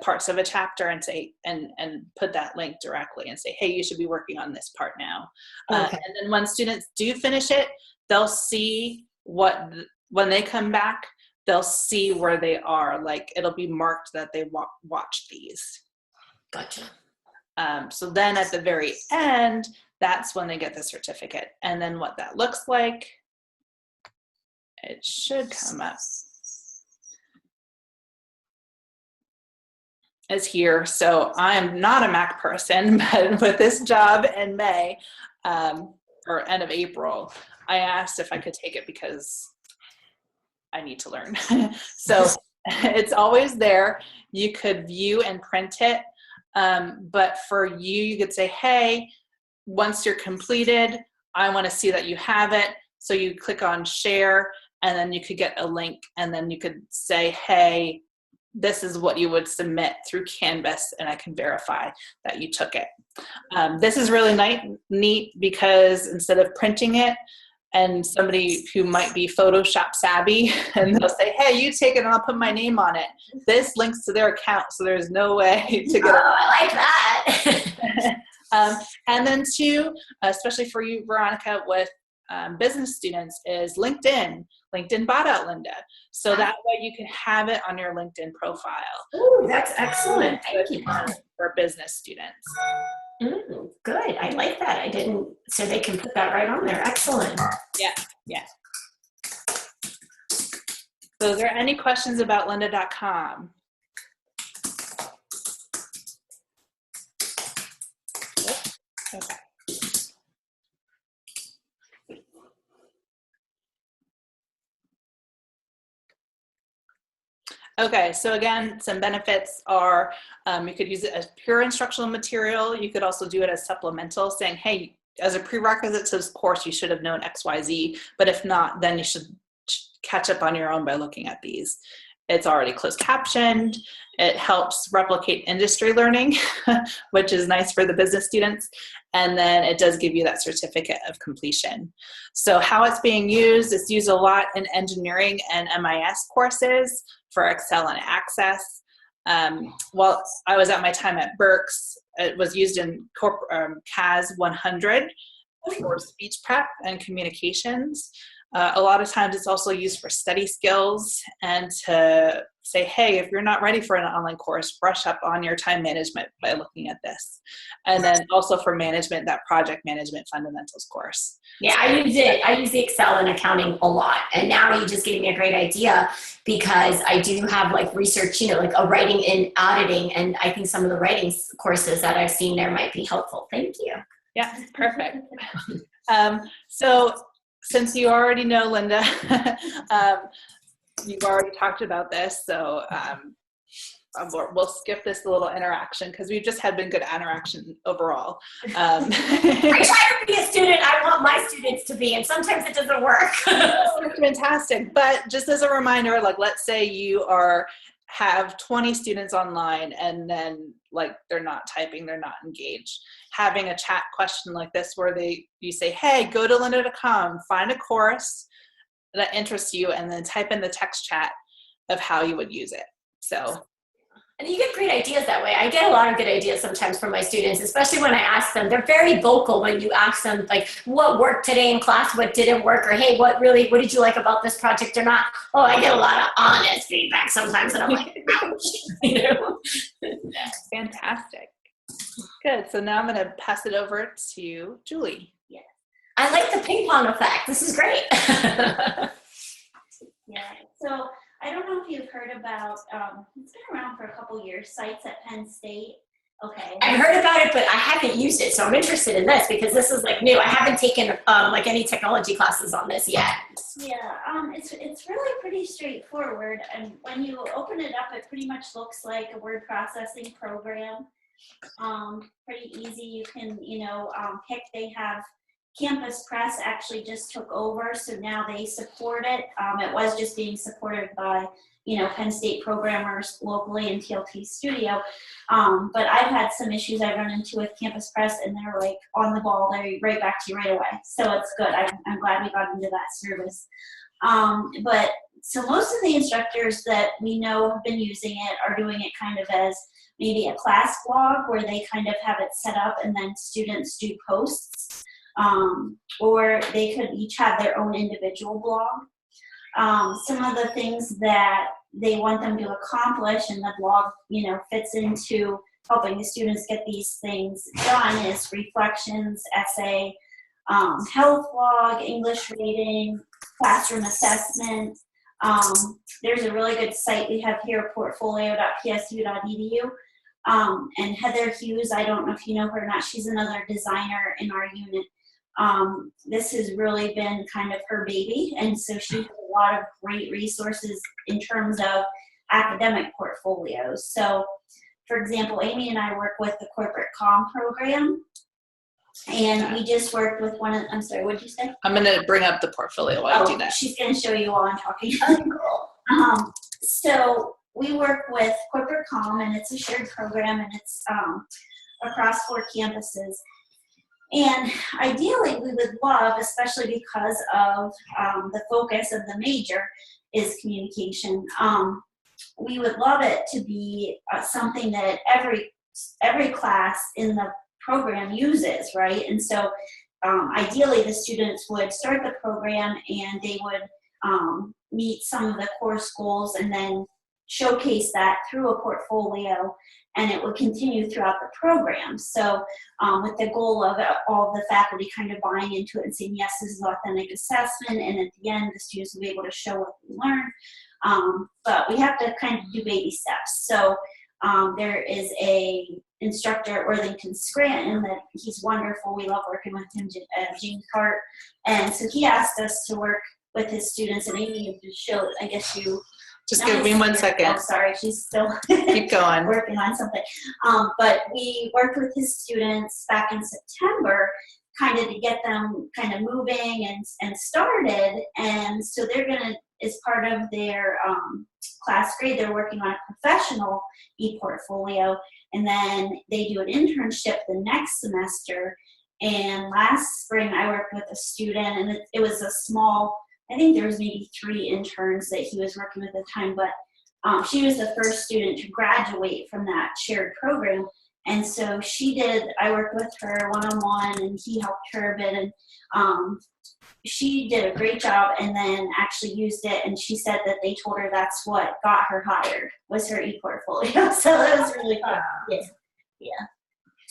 A: parts of a chapter and say, and put that link directly and say, hey, you should be working on this part now.
B: Okay.
A: And then when students do finish it, they'll see when they come back, they'll see where they are. It'll be marked that they watched these.
B: Gotcha.
A: So then at the very end, that's when they get the certificate. And then what that looks like, it should come up. Is here. So I'm not a Mac person, but with this job in May or end of April, I asked if I could take it because I need to learn. So it's always there. You could view and print it. But for you could say, hey, once you're completed, I want to see that you have it. So you click on share, and then you could get a link, and then you could say, hey, this is what you would submit through Canvas, and I can verify that you took it. This is really neat because instead of printing it, and somebody who might be Photoshop savvy, and they'll say, hey, you take it and I'll put my name on it. This links to their account, so there's no way to get it.
B: I like that.
A: And then two, especially for you, Veronica, with business students, is LinkedIn. LinkedIn bought out Linda. So that way you can have it on your LinkedIn profile.
B: Ooh, that's excellent. Thank you.
A: For business students.
B: Good. I like that. I didn't, so they can put that right on there. Excellent.
A: Yeah. So is there any questions about lynda.com? Okay. Okay, so again, some benefits are you could use it as pure instructional material. You could also do it as supplemental, saying, hey, as a prerequisite to this course, you should have known X, Y, Z, but if not, then you should catch up on your own by looking at these. It's already closed captioned. It helps replicate industry learning, which is nice for the business students. And then it does give you that certificate of completion. So how it's being used, it's used a lot in engineering and MIS courses for Excel and Access. While I was at my time at Berks, it was used in CAS 100 for speech prep and communications. A lot of times it's also used for study skills and to say, hey, if you're not ready for an online course, brush up on your time management by looking at this. And then also for management, that project management fundamentals course.
B: Yeah, I use it. I use the Excel and accounting a lot. And now you just gave me a great idea because I do have like research, like a writing and auditing. And I think some of the writing courses that I've seen there might be helpful. Thank you.
A: Yeah, perfect. So since you already know Linda, you've already talked about this, so we'll skip this little interaction because we've just had been good interaction overall.
B: I try to be a student I want my students to be, and sometimes it doesn't work.
A: It's fantastic, but just as a reminder, like let's say you have 20 students online and then like they're not typing, they're not engaged. Having a chat question like this where you say, hey, go to lynda.com, find a course that interests you, and then type in the text chat of how you would use it. So.
B: And you get great ideas that way. I get a lot of good ideas sometimes from my students, especially when I ask them. They're very vocal when you ask them, like, what worked today in class, what didn't work, or hey, what did you like about this project or not? Oh, I get a lot of honest feedback sometimes, and I'm like, ouch.
A: Fantastic. Good. So now I'm going to pass it over to Julie.
B: Yeah. I like the ping pong effect. This is great.
E: Yeah. So I don't know if you've heard about, it's been around for a couple years, Sites at Penn State. Okay.
B: I've heard about it, but I haven't used it. So I'm interested in this because this is like new. I haven't taken like any technology classes on this yet.
E: Yeah, it's really pretty straightforward. And when you open it up, it pretty much looks like a word processing program. Pretty easy. You can, pick, they have Campus Press actually just took over, so now they support it. It was just being supported by, Penn State programmers locally in TLT Studio. But I've had some issues I run into with Campus Press, and they're like on the ball. They're right back to you right away. So it's good. I'm glad we got into that service. But so most of the instructors that we know have been using it are doing it kind of as maybe a class blog where they kind of have it set up and then students do posts. Or they could each have their own individual blog. Some of the things that they want them to accomplish and the blog, fits into helping the students get these things done is reflections, essay, health blog, English reading, classroom assessment. There's a really good site we have here, portfolio.psu.edu. And Heather Hughes, I don't know if you know her or not, she's another designer in our unit. This has really been kind of her baby, and so she has a lot of great resources in terms of academic portfolios. So, for example, Amy and I work with the Corporate Comm program, and we just worked with I'm sorry, what did you say?
A: I'm going to bring up the portfolio while I do that.
E: She's going to show you while I'm talking. So we work with Corporate Comm, and it's a shared program, and it's across 4 campuses. And ideally, we would love, especially because of the focus of the major is communication, we would love it to be something that every class in the program uses, right? And so ideally the students would start the program and they would meet some of the course goals and then showcase that through a portfolio, and it would continue throughout the program. So with the goal of all the faculty kind of buying into it and saying, yes, this is authentic assessment, and at the end the students will be able to show what they learned. But we have to kind of do baby steps. So there is a instructor at Worthington Scranton that he's wonderful. We love working with him, James Hart. And so he asked us to work with his students, and Amy, to show, I guess you.
A: Just give me 1 second.
E: Oh, sorry, she's still
A: Keep going.
E: working on something. But we worked with his students back in September, kind of to get them kind of moving and started. And so they're gonna, as part of their class grade, they're working on a professional e-portfolio, and then they do an internship the next semester. And last spring I worked with a student, and it was a small, I think there was maybe 3 interns that he was working with at the time, but she was the first student to graduate from that shared program. And so I worked with her one-on-one, and he helped her a bit, and she did a great job, and then actually used it, and she said that they told her that's what got her hired, was her e-portfolio. So that was really fun. Yeah.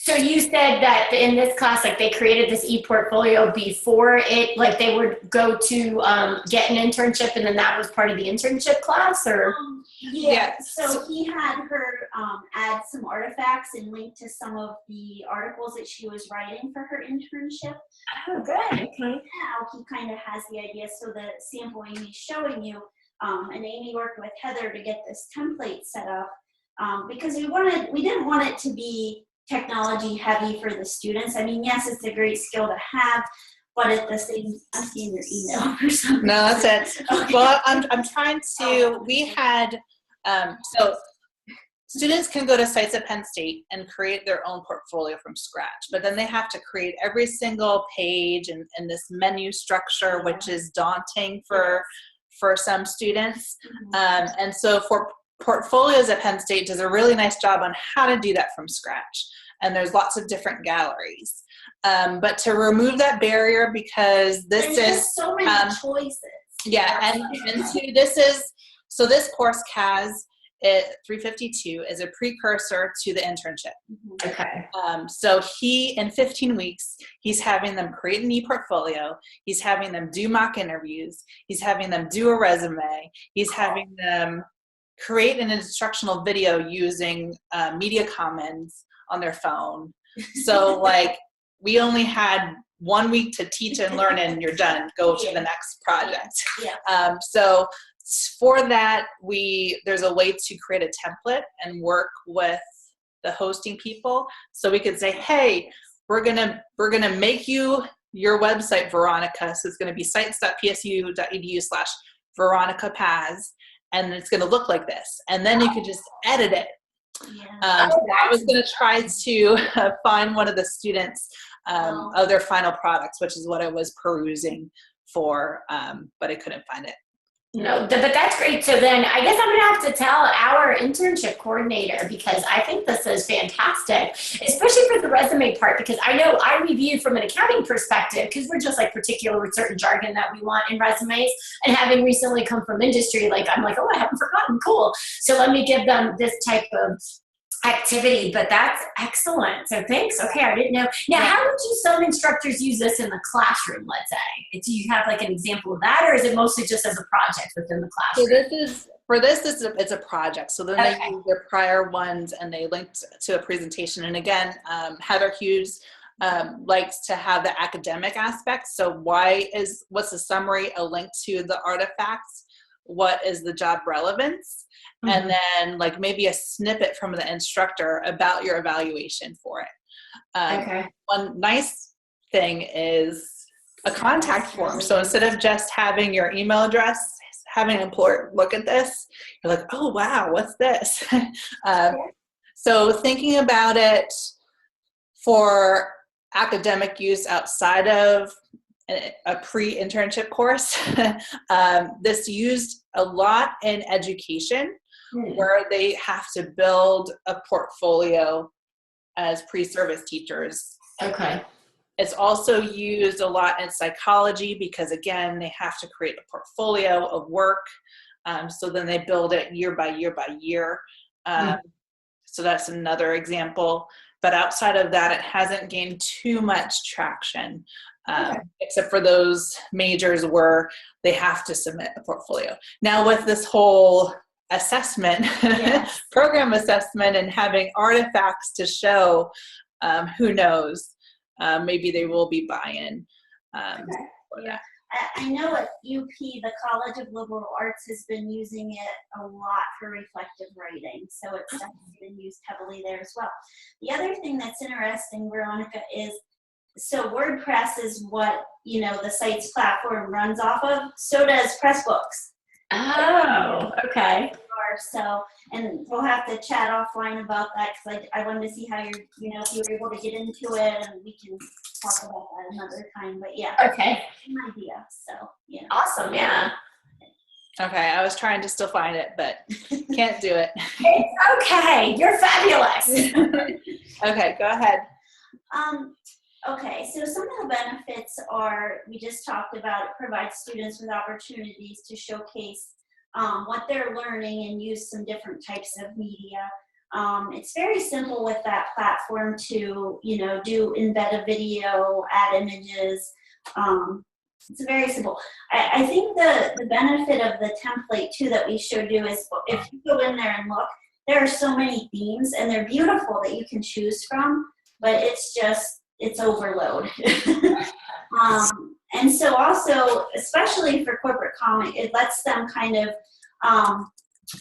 B: So you said that in this class, like they created this e-portfolio before it, like they would go to get an internship, and then that was part of the internship class, or?
E: Yeah, so he had her add some artifacts and link to some of the articles that she was writing for her internship.
B: Oh, good. Okay.
E: Now he kind of has the idea, so the sample Amy's showing you, and Amy worked with Heather to get this template set up, because we didn't want it to be technology heavy for the students. I mean, yes, it's a great skill to have, but at the same, I'm seeing your email or something.
A: No, that's it.
E: Okay.
A: Well, I'm trying to, we had, so students can go to Sites at Penn State and create their own portfolio from scratch, but then they have to create every single page and this menu structure, which is daunting for some students. And so for Portfolios at Penn State does a really nice job on how to do that from scratch. And there's lots of different galleries. But to remove that barrier, because
E: There's just so many choices.
A: Yeah, and so this course, CAS 352, is a precursor to the internship.
B: Okay.
A: So in 15 weeks, he's having them create an e-portfolio, he's having them do mock interviews, he's having them do a resume, he's having them create an instructional video using Media Commons on their phone. So like, we only had 1 week to teach and learn, and you're done, go to the next project.
E: Yeah.
A: So for that, there's a way to create a template and work with the hosting people. So we could say, hey, we're gonna make you your website, Veronica. So it's gonna be sites.psu.edu/Veronica Paz, and it's gonna look like this. And then you could just edit it.
E: Yeah.
A: So I was gonna try to find one of the students of their final products, which is what I was perusing for, but I couldn't find it.
B: No, but that's great. So then I guess I'm going to have to tell our internship coordinator, because I think this is fantastic, especially for the resume part, because I know I review from an accounting perspective, because we're just like particular with certain jargon that we want in resumes. And having recently come from industry, like I'm like, oh, I haven't forgotten. Cool. So let me give them this type of activity, but that's excellent. So thanks. Okay, I didn't know. Now, how would some instructors use this in the classroom, let's say? Do you have like an example of that, or is it mostly just as a project within the classroom?
A: So it's a project. So then they use their prior ones and they linked to a presentation. And again, Heather Hughes likes to have the academic aspect. So what's the summary, a link to the artifacts, what is the job relevance? And then like maybe a snippet from the instructor about your evaluation for it. One nice thing is a contact form. So instead of just having your email address, having an employer look at this, you're like, oh, wow, what's this? So thinking about it for academic use outside of a pre-internship course, this used a lot in education, where they have to build a portfolio as pre-service teachers.
B: Okay.
A: It's also used a lot in psychology because, again, they have to create a portfolio of work. So then they build it year by year by year. So that's another example. But outside of that, it hasn't gained too much traction, except for those majors where they have to submit a portfolio. Now with this whole assessment, program assessment, and having artifacts to show, who knows, maybe they will be buy-in for that.
E: I know at UP, the College of Liberal Arts has been using it a lot for reflective writing, so it's definitely been used heavily there as well. The other thing that's interesting, Veronica, is so WordPress is what, you know, the site's platform runs off of. So does Pressbooks.
B: Oh, okay.
E: So, and we'll have to chat offline about that because I wanted to see how you're, you know, if you were able to get into it, and we can talk about that another time. But yeah,
B: Okay.
E: an idea. So yeah.
B: Awesome. Yeah.
A: Okay, I was trying to still find it, but can't do it.
B: It's okay. You're fabulous.
A: Okay, go ahead.
E: Okay, so some of the benefits are, we just talked about, it provides students with opportunities to showcase what they're learning and use some different types of media. It's very simple with that platform to, you know, embed a video, add images. It's very simple. I think the benefit of the template too that we showed you is if you go in there and look, there are so many themes and they're beautiful that you can choose from, but it's overload. And so also, especially for corporate comic, it lets them kind of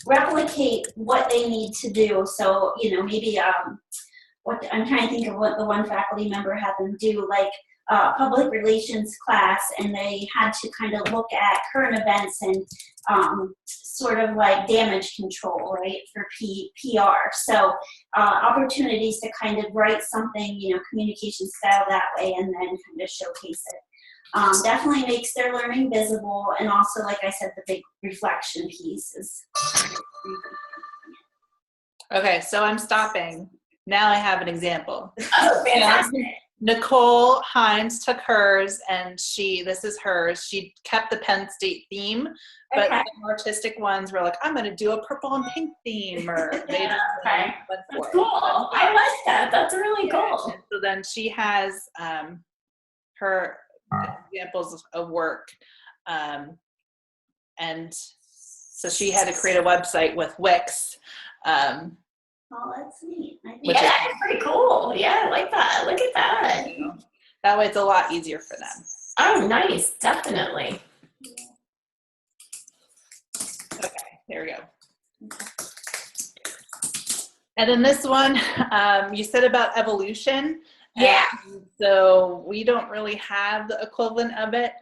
E: replicate what they need to do. So, you know, maybe what I'm trying to think of what the one faculty member had them do, like public relations class, and they had to kind of look at current events and sort of like damage control, right, for PR. So opportunities to kind of write something, you know, communication style that way, and then kind of showcase it. Definitely makes their learning visible, and also, like I said, the big reflection piece is.
A: Okay, so I'm stopping. Now I have an example.
B: Oh, fantastic.
A: Nicole Hines took hers, and this is hers. She kept the Penn State theme, but
B: Okay.
A: some artistic ones were like, I'm going to do a purple and pink theme, or they just
B: Okay.
A: went for
B: That's
A: it.
B: cool. I like that. That's really cool.
A: And so then she has her examples of work, and so she had to create a website with Wix.
E: Oh, that's neat. I think
B: Yeah, that's pretty cool. Yeah, I like that. Look at that.
A: That way it's a lot easier for them.
B: Oh, nice. Definitely.
A: Okay, there we go. And then this one, you said about evolution.
B: Yeah.
A: And so we don't really have the equivalent of it.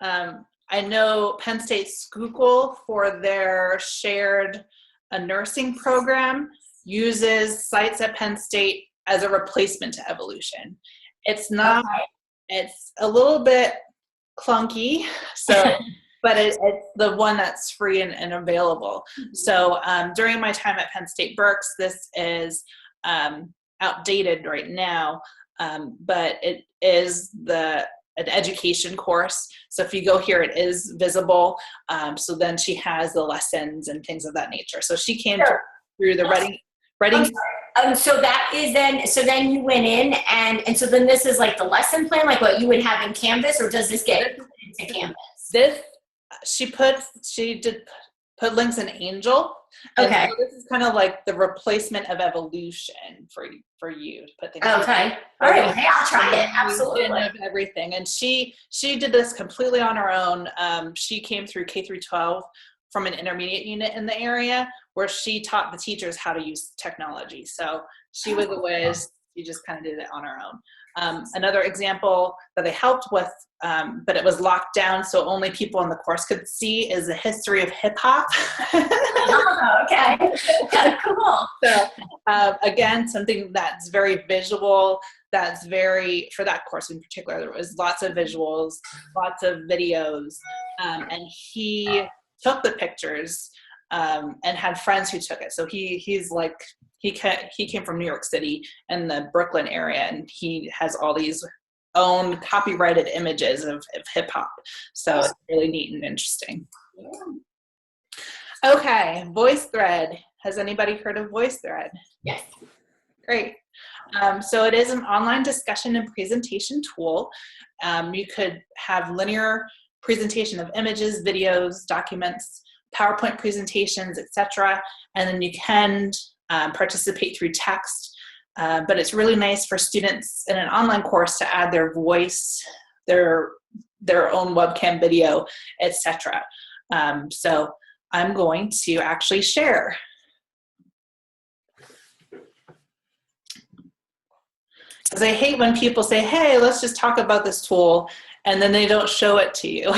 A: I know Penn State Schuylkill, for their shared nursing program, uses sites at Penn State as a replacement to evolution. It's not, it's a little bit clunky, so, but it's the one that's free and available. So during my time at Penn State Berks, this is outdated right now, but it is an education course. So if you go here, it is visible. So then she has the lessons and things of that nature. So she came through the writing.
B: So that is then you went in and so then this is like the lesson plan, like what you would have in Canvas, or does this get into Canvas?
A: This, she did put links in Angel.
B: Okay.
A: And so this is kind of like the replacement of evolution for you to put things.
B: Okay. All right. Well, hey, I'll try it. Absolutely.
A: Of everything, and she did this completely on her own. She came through K through 12 from an intermediate unit in the area where she taught the teachers how to use technology. So she was a whiz. She just kind of did it on her own. Another example that they helped with, but it was locked down so only people in the course could see, is the history of hip hop.
B: Oh, okay. Cool.
A: So again, something that's very visual, that's very, for that course in particular, there was lots of visuals, lots of videos, and he took the pictures and had friends who took it. So he's like, he came from New York City and the Brooklyn area, and he has all these own copyrighted images of hip hop. So it's really neat and interesting. Okay, VoiceThread. Has anybody heard of VoiceThread?
B: Yes.
A: Great. So it is an online discussion and presentation tool. You could have linear presentation of images, videos, documents, PowerPoint presentations, etc. And then you can participate through text. But it's really nice for students in an online course to add their voice, their own webcam video, etc. So I'm going to actually share. Because I hate when people say, hey, let's just talk about this tool, and then they don't show it to you.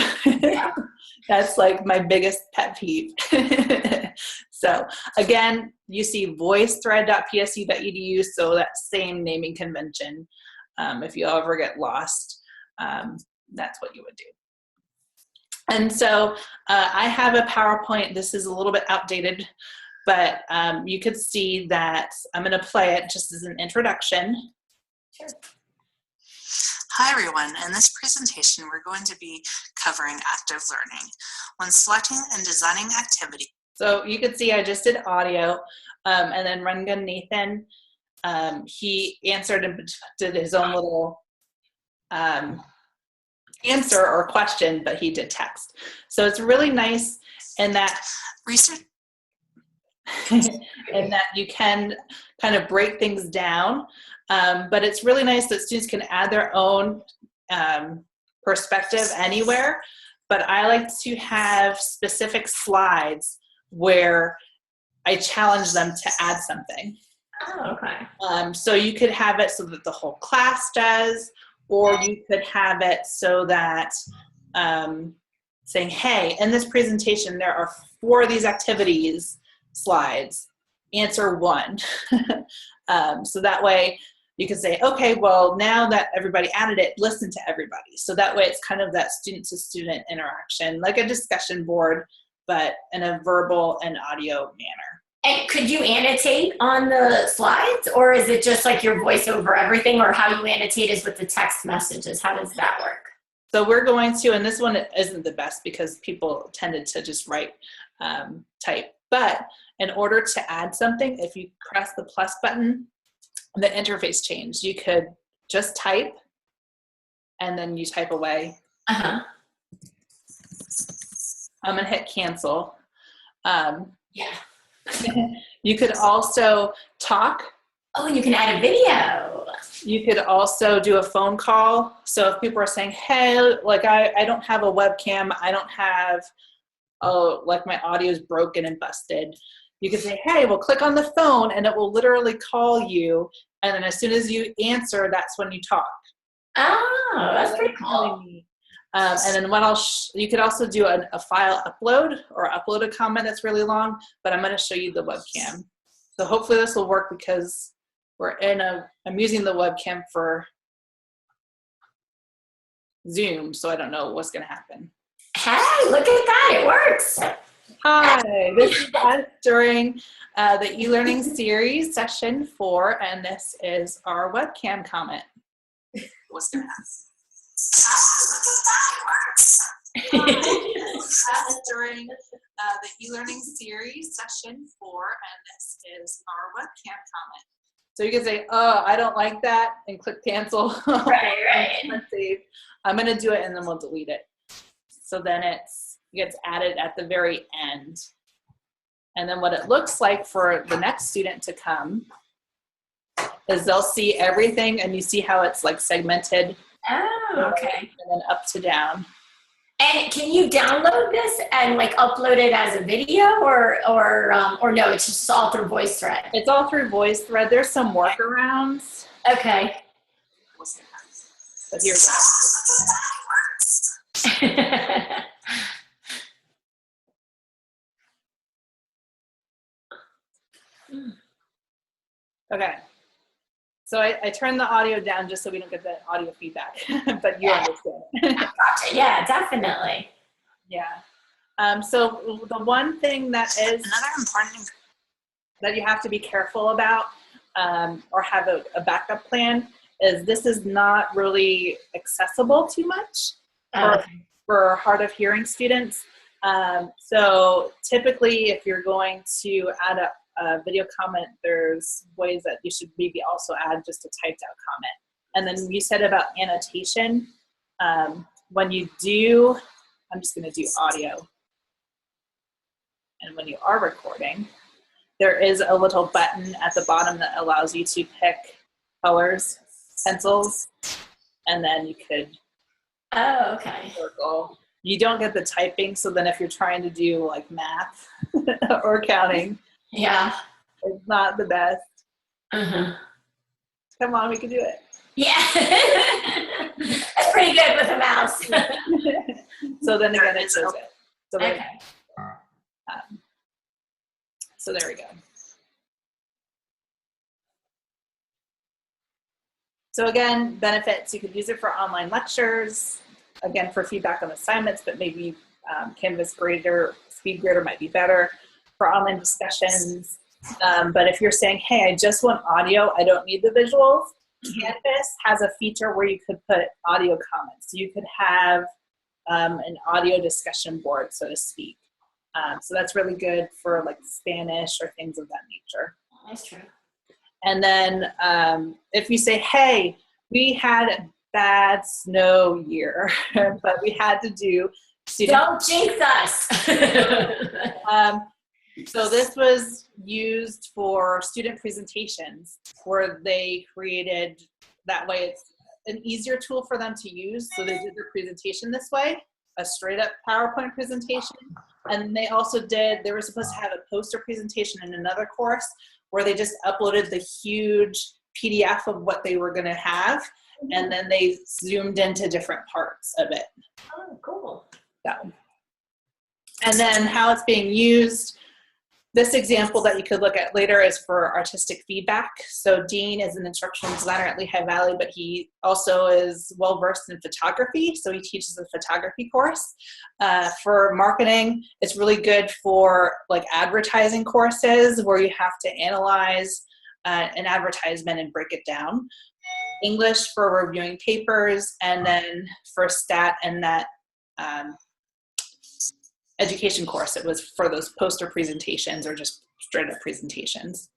A: That's like my biggest pet peeve. So again, you see voicethread.psu.edu, so that same naming convention. If you ever get lost, that's what you would do. And so I have a PowerPoint. This is a little bit outdated, but you could see that I'm going to play it just as an introduction.
B: Sure.
G: Hi everyone, in this presentation we're going to be covering active learning. When selecting and designing activity.
A: So you can see I just did audio, and then Rungun Nathan, he answered and did his own little answer or question, but he did text. So it's really nice in that
G: Research.
A: in that you can kind of break things down. But it's really nice that students can add their own perspective anywhere. But I like to have specific slides where I challenge them to add something.
B: Oh, okay.
A: So you could have it so that the whole class does, or you could have it so that saying, hey, in this presentation, there are 4 of these activities slides, answer 1. So that way you can say, okay, well, now that everybody added it, listen to everybody. So that way it's kind of that student-to-student interaction, like a discussion board, but in a verbal and audio manner.
B: And could you annotate on the slides, or is it just like your voice over everything, or how you annotate is with the text messages? How does that work?
A: So we're going to, and this one isn't the best because people tended to just write, type. But in order to add something, if you press the plus button, the interface changed. You could just type, and then you type away.
B: Uh-huh.
A: I'm gonna hit cancel.
B: Yeah.
A: You could also talk.
B: Oh, and you can add a video.
A: You could also do a phone call. So if people are saying, hey, like I don't have a webcam, I don't have, like my audio is broken and busted. You can say, hey, well, click on the phone and it will literally call you. And then as soon as you answer, that's when you talk.
B: Oh, that's pretty cool.
A: Really neat. And then what you could also do a file upload or upload a comment that's really long, but I'm going to show you the webcam. So hopefully this will work because I'm using the webcam for Zoom, so I don't know what's going to happen.
B: Hey, look at that, it works.
A: Hi, this is us during the e-learning series session 4, and this is our webcam comment.
G: What's going to
A: During the e-learning series session 4, and this is our webcam comment. So you can say, oh, I don't like that, and click cancel.
B: Right.
A: Let's save. I'm going to do it, and then we'll delete it. So then it gets added at the very end. And then what it looks like for the next student to come is they'll see everything, and you see how it's like segmented.
B: Oh, okay.
A: And then up to down.
B: And can you download this and like upload it as a video, or no? It's just all through VoiceThread.
A: It's all through VoiceThread. There's some workarounds,
B: Okay.
A: but here we go. Okay. So I turned the audio down just so we don't get the audio feedback, but you understand.
B: Gotcha. Yeah, definitely.
A: Yeah. So the one thing that is
G: Another important
A: that you have to be careful about, or have a backup plan, is this is not really accessible too much for hard of hearing students. So typically, if you're going to add a video comment, there's ways that you should maybe also add just a typed out comment. And then you said about annotation. When you do, I'm just going to do audio. And when you are recording, there is a little button at the bottom that allows you to pick colors, pencils, and then you could circle. You don't get the typing, so then if you're trying to do like math or counting,
B: Yeah.
A: it's not the best. Come on, we can do it.
B: Yeah. That's pretty good with a mouse.
A: So then again, it shows it. So there,
B: Okay.
A: so there we go. So again, benefits, you could use it for online lectures, again, for feedback on assignments, but maybe Canvas Grader, Speed Grader might be better for online discussions. But if you're saying, hey, I just want audio, I don't need the visuals, Canvas has a feature where you could put audio comments. You could have an audio discussion board, so to speak. So that's really good for like Spanish or things of that nature.
B: That's true.
A: And then if you say, hey, we had a bad snow year, but we had to do student.
B: Don't jinx us.
A: So this was used for student presentations where they created, that way it's an easier tool for them to use. So they did their presentation this way, a straight up PowerPoint presentation. And they also they were supposed to have a poster presentation in another course where they just uploaded the huge PDF of what they were going to have. And then they zoomed into different parts of it.
B: Oh, cool.
A: So, and then how it's being used. This example that you could look at later is for artistic feedback. So Dean is an instructional designer at Lehigh Valley, but he also is well-versed in photography. So he teaches a photography course. For marketing, it's really good for like advertising courses where you have to analyze an advertisement and break it down. English for reviewing papers, and then for stat and that education course, it was for those poster presentations or just straight up presentations.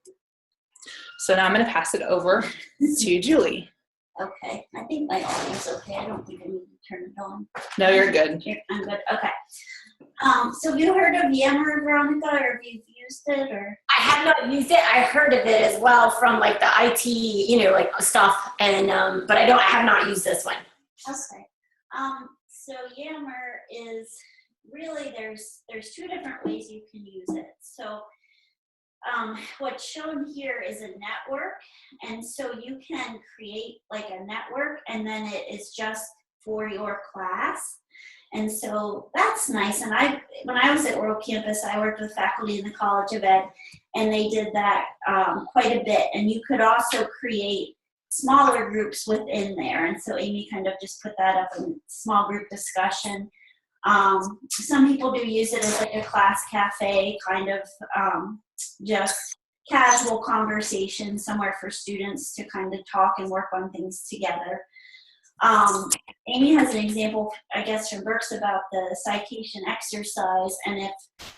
A: So now I'm going to pass it over to Julie.
E: Okay, I think my audio's okay. I don't think I need to turn it on.
A: No, you're good.
E: I'm good. Okay. So have you heard of Yammer, Veronica, or have you used it, or?
B: I have not used it. I heard of it as well from like the IT, like stuff, and but I have not used this one.
E: Okay. So Yammer is really, there's two different ways you can use it. So what's shown here is a network, and so you can create like a network, and then it is just for your class. And so that's nice. And when I was at Oral Campus, I worked with faculty in the College of Ed, and they did that quite a bit. And you could also create smaller groups within there. And so Amy kind of just put that up in small group discussion. Some people do use it as like a class cafe, kind of just casual conversation somewhere for students to kind of talk and work on things together. Amy has an example, I guess, from Berks about the citation exercise, and if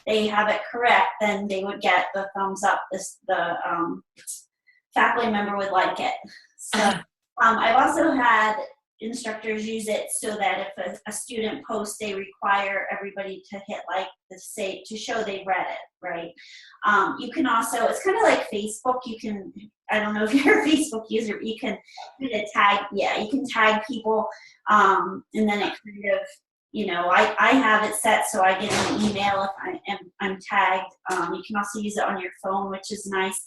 E: they have it correct, then they would get the thumbs up. The faculty member would like it. So I've also had instructors use it so that if a student posts, they require everybody to hit like to show they read it, right? You can also, it's kind of like Facebook. You can, I don't know if you're a Facebook user, but you can tag, you can tag people, and then it kind of, I have it set so I get an email if I'm tagged. You can also use it on your phone, which is nice.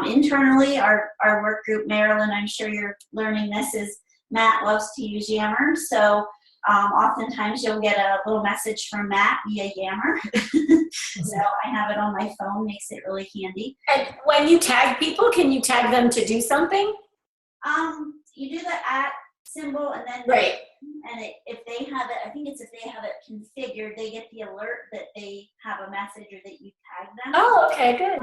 E: Internally, our work group, Marilyn, I'm sure you're learning this, is Matt loves to use Yammer, so oftentimes you'll get a little message from Matt via Yammer. So I have it on my phone, makes it really handy.
B: And when you tag people, can you tag them to do something?
E: You do the @ symbol, and then
B: Right.
E: and if they have it, I think it's if they have it configured, they get the alert that they have a message or that you tag them.
B: Oh, okay, good.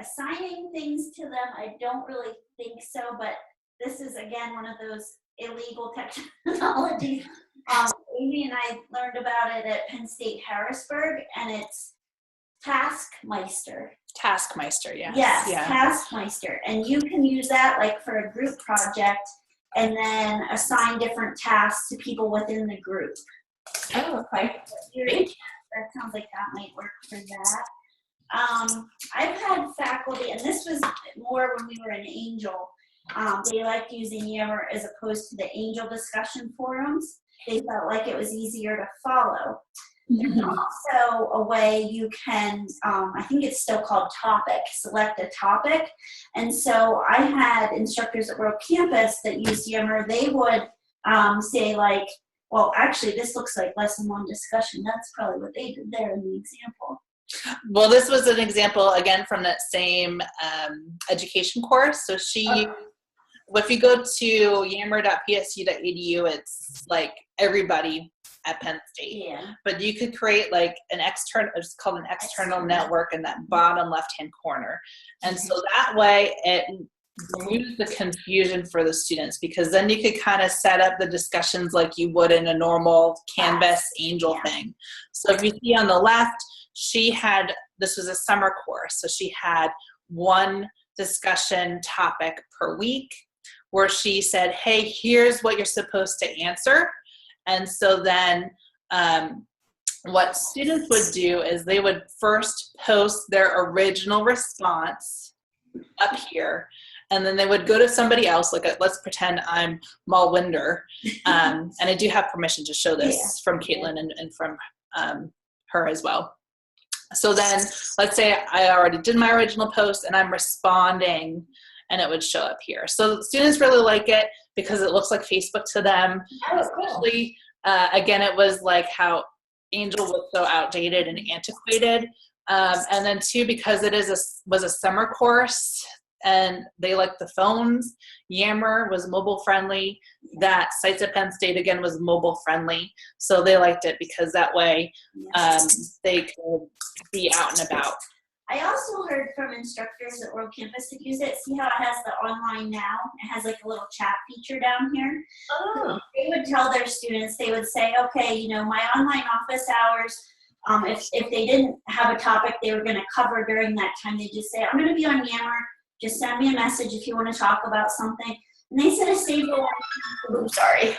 E: Assigning things to them, I don't really think so, but this is again one of those illegal technologies. Amy and I learned about it at Penn State Harrisburg, and it's Taskmeister.
A: Taskmeister, yes.
E: Yes,
A: Yeah.
E: Taskmeister. And you can use that like for a group project and then assign different tasks to people within the group.
B: Oh, okay.
E: That sounds like that might work for that. I've had faculty, and this was more when we were in Angel, they liked using Yammer as opposed to the Angel discussion forums. They felt like it was easier to follow. There's also a way you can, I think it's still called Topic, select a topic. And so I had instructors at World Campus that used Yammer. They would say like, well, actually, this looks like lesson 1 discussion. That's probably what they did there in the example.
A: Well, this was an example, again, from that same education course. So if you go to yammer.psu.edu, it's like everybody at Penn State.
E: Yeah.
A: But you could create like an external, it's called an external network in that bottom left-hand corner. And so that way it removes the confusion for the students, because then you could kind of set up the discussions like you would in a normal Canvas Angel thing. So if you see on the left, this was a summer course. So she had one discussion topic per week where she said, hey, here's what you're supposed to answer. And so then what students would do is they would first post their original response up here, and then they would go to somebody else, like let's pretend I'm Malwinder, and I do have permission to show this from Caitlin and from her as well. So then let's say I already did my original post and I'm responding, and it would show up here. So students really like it because it looks like Facebook to them. Especially, again, it was like how Angel was so outdated and antiquated. And then too, because it was a summer course and they liked the phones, Yammer was mobile friendly. That Sites at Penn State, again, was mobile friendly. So they liked it because that way they could be out and about.
E: I also heard from instructors at World Campus that use it. See how it has the online now? It has like a little chat feature down here.
B: Oh.
E: They would tell their students, they would say, okay, my online office hours, if they didn't have a topic they were going to cover during that time, they just say, I'm going to be on Yammer. Just send me a message if you want to talk about something. And they said it saved a lot of time.
B: Sorry.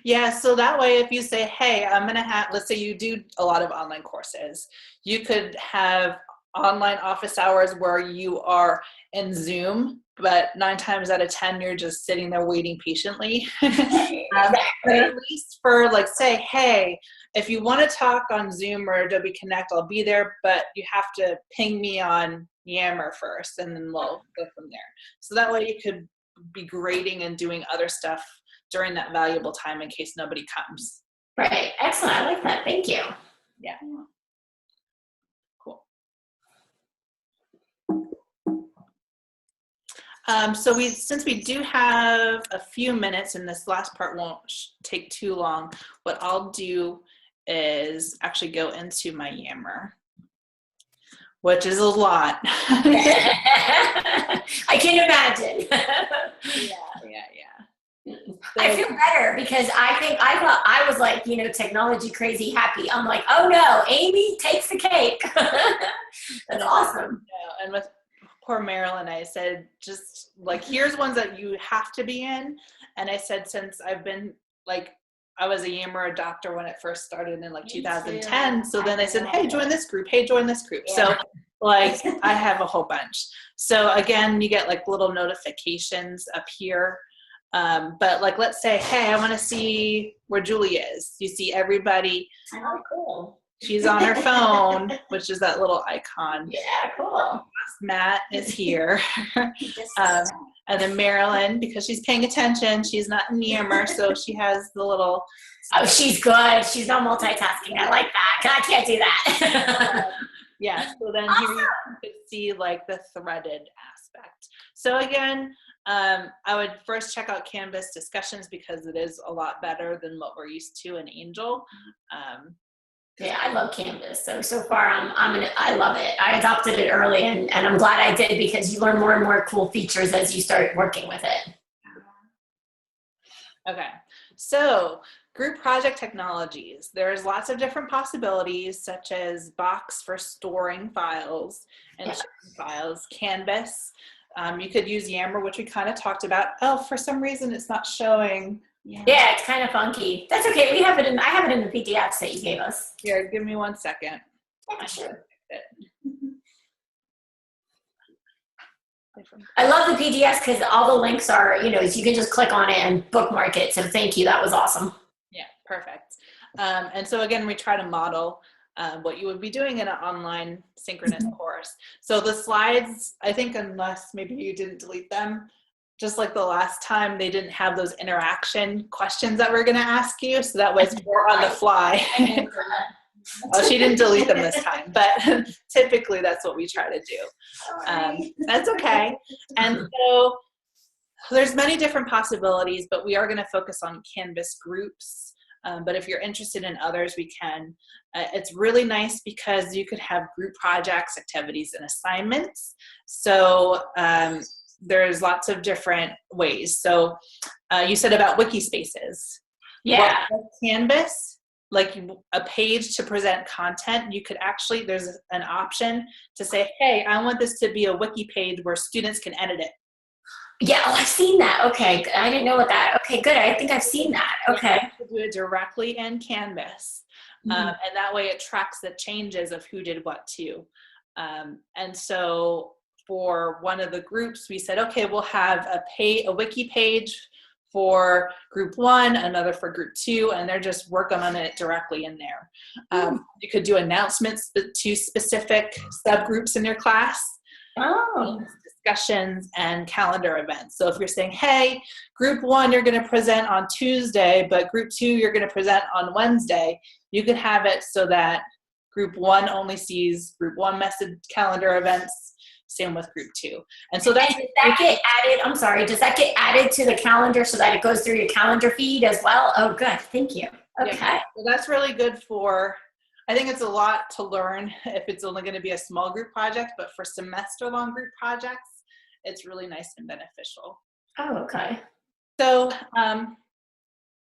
A: Yeah, so that way if you say, hey, I'm going to have, let's say you do a lot of online courses, you could have online office hours where you are in Zoom, but 9 times out of 10, you're just sitting there waiting patiently. But at least for like, say, hey, if you want to talk on Zoom or Adobe Connect, I'll be there, but you have to ping me on Yammer first, and then we'll go from there. So that way you could be grading and doing other stuff during that valuable time in case nobody comes.
B: Right. Excellent. I like that. Thank you.
A: Yeah. Cool. So since we do have a few minutes, and this last part won't take too long, what I'll do is actually go into my Yammer, which is a lot.
B: I can imagine.
A: Yeah.
B: I feel better because I thought I was like, technology crazy happy. I'm like, oh no, Amy takes the cake. That's awesome.
A: And with poor Marilyn, I said, just like, here's ones that you have to be in. And I said, since I've been like, I was a Yammer adopter when it first started in like 2010. So then I said, hey, join this group. Hey, join this group. Yeah. So like, I have a whole bunch. So again, you get like little notifications up here. But like, let's say, hey, I want to see where Julie is. You see everybody.
B: Oh, cool.
A: She's on her phone, which is that little icon.
B: Yeah, cool.
A: Matt is here. And then Marilyn, because she's paying attention, she's not in Yammer, so she has the little.
B: Oh, she's good. She's not multitasking. I like that. I can't do that.
A: Yeah, so then here you can see like the threaded aspect. So again, I would first check out Canvas discussions because it is a lot better than what we're used to in Angel.
B: Yeah, I love Canvas. So far, I love it. I adopted it early, and I'm glad I did because you learn more and more cool features as you start working with it.
A: Okay, so group project technologies. There's lots of different possibilities, such as Box for storing files and sharing files, Canvas. You could use Yammer, which we kind of talked about. Oh, for some reason, it's not showing.
B: Yeah, it's kind of funky. That's okay. I have it in the PDFs that you gave us.
A: Here, give me 1 second.
B: Yeah, sure. I love the PDFs because all the links are, you can just click on it and bookmark it. So thank you. That was awesome.
A: Yeah, perfect. And so again, we try to model what you would be doing in an online synchronous course. So the slides, I think unless maybe you didn't delete them, just like the last time, they didn't have those interaction questions that we're going to ask you. So that was more on the fly. Oh, she didn't delete them this time, but typically that's what we try to do. That's okay. And so there's many different possibilities, but we are going to focus on Canvas groups. But if you're interested in others, we can. It's really nice because you could have group projects, activities, and assignments. So there's lots of different ways. So you said about wiki spaces.
B: Yeah.
A: Canvas, like a page to present content, you could actually, there's an option to say, hey, I want this to be a wiki page where students can edit it.
B: Yeah, I've seen that. Okay, I didn't know what that. Okay, good. I think I've seen that. Okay.
A: You can do it directly in Canvas. And that way it tracks the changes of who did what too. And so for one of the groups, we said, okay, we'll have a wiki page for group 1, another for group 2, and they're just working on it directly in there. You could do announcements to specific subgroups in your class. Discussions and calendar events. So if you're saying, hey, group 1, you're going to present on Tuesday, but group 2, you're going to present on Wednesday, you can have it so that group 1 only sees group 1 message calendar events, same with group 2. And so does
B: that get added? I'm sorry, does that get added to the calendar so that it goes through your calendar feed as well? Oh, good. Thank you. Okay.
A: Yeah, so that's really good for, I think it's a lot to learn if it's only going to be a small group project, but for semester-long group projects, it's really nice and beneficial.
B: Oh, okay.
A: So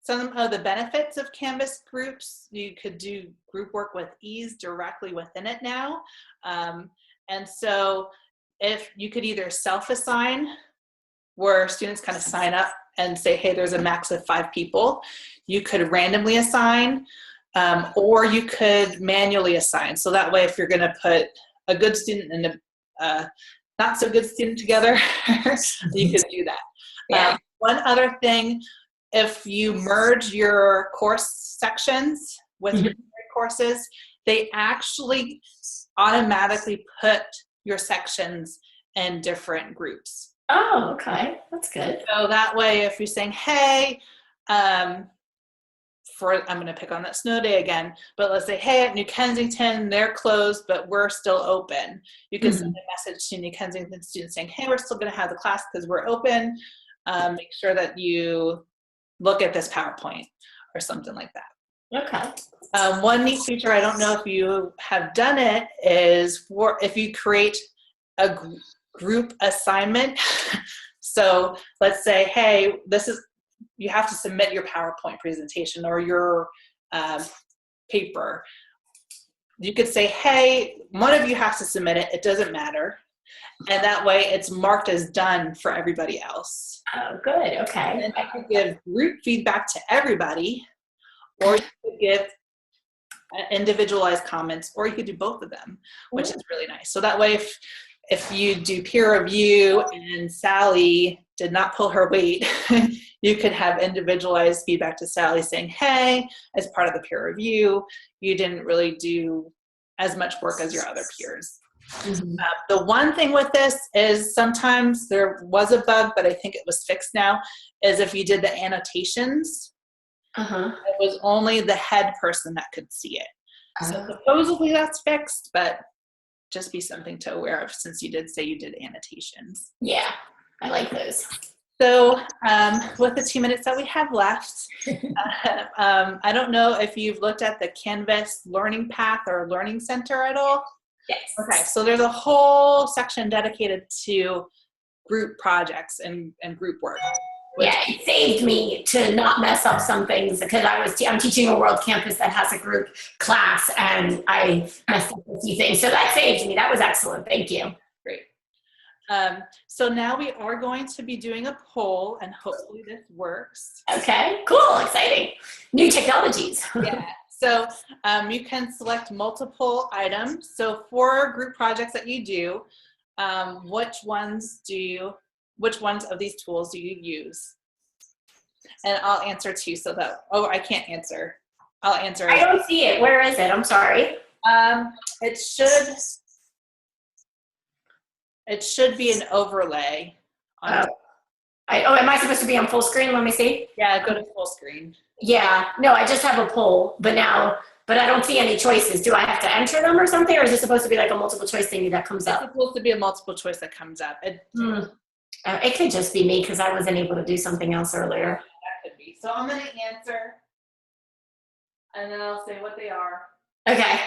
A: some of the benefits of Canvas groups, you could do group work with ease directly within it now. And so if you could either self-assign, where students kind of sign up and say, hey, there's a max of 5 people. You could randomly assign, or you could manually assign. So that way, if you're going to put a good student and a not so good student together, you could do that.
B: Yeah.
A: One other thing, if you merge your course sections with your courses, they actually automatically put your sections in different groups.
B: Oh, okay. That's good.
A: So that way, if you're saying, hey, I'm going to pick on that snow day again, but let's say, hey, at New Kensington, they're closed, but we're still open. You can send a message to New Kensington students saying, hey, we're still going to have the class because we're open. Make sure that you look at this PowerPoint or something like that.
B: Okay.
A: One neat feature, I don't know if you have done it, is if you create a group assignment. So let's say, hey, you have to submit your PowerPoint presentation or your paper. You could say, hey, one of you has to submit it. It doesn't matter. And that way it's marked as done for everybody else.
B: Oh, good. Okay.
A: And you could give group feedback to everybody, or you could give individualized comments, or you could do both of them, which is really nice. So that way, if you do peer review and Sally did not pull her weight, you could have individualized feedback to Sally saying, hey, as part of the peer review, you didn't really do as much work as your other peers. The one thing with this is sometimes there was a bug, but I think it was fixed now, is if you did the annotations, it was only the head person that could see it. So supposedly that's fixed, but just be something to aware of since you did say you did annotations.
B: Yeah, I like those.
A: So with the 2 minutes that we have left, I don't know if you've looked at the Canvas Learning Path or Learning Center at all.
B: Yes.
A: Okay, so there's a whole section dedicated to group projects and group work.
B: Yeah, it saved me to not mess up some things because I'm teaching a World Campus that has a group class and I messed up a few things. So that saved me. That was excellent. Thank you.
A: Great. So now we are going to be doing a poll and hopefully this works.
B: Okay, cool, exciting. New technologies.
A: Yeah. So you can select multiple items. So for group projects that you do, which ones of these tools do you use? And I'll answer too, so that, oh, I can't answer. I'll answer.
B: I don't see it. Where is it? I'm sorry.
A: It should be an overlay.
B: Am I supposed to be on full screen? Let me see.
A: Yeah, go to full screen.
B: Yeah, no, I just have a poll, but I don't see any choices. Do I have to enter them or something, or is it supposed to be like a multiple choice thingy that comes
A: It's
B: up?
A: supposed to be a multiple choice that comes up.
B: It could just be me because I wasn't able to do something else earlier.
A: That could be. So I'm going to answer, and then I'll say what they are.
B: Okay.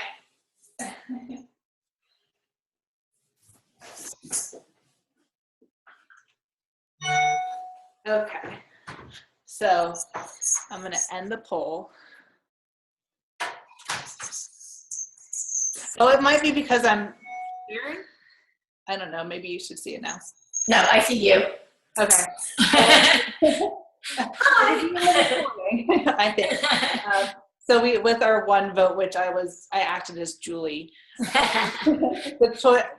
A: Okay. So I'm going to end the poll. Oh, it might be because I'm sharing. I don't know. Maybe you should see it now.
B: No, I see you.
A: Okay. I think. So with our one vote, which I acted as Julie.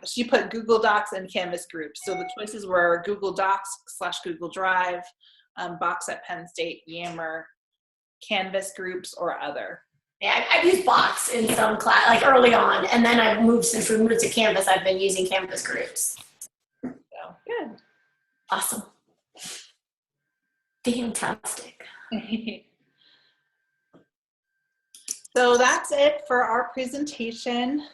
A: She put Google Docs and Canvas groups. So the choices were Google Docs / Google Drive, Box at Penn State, Yammer, Canvas groups, or other.
B: Yeah, I've used Box in some class, like early on, and then since we moved to Canvas, I've been using Canvas groups.
A: So good.
B: Awesome. Fantastic.
A: So that's it for our presentation.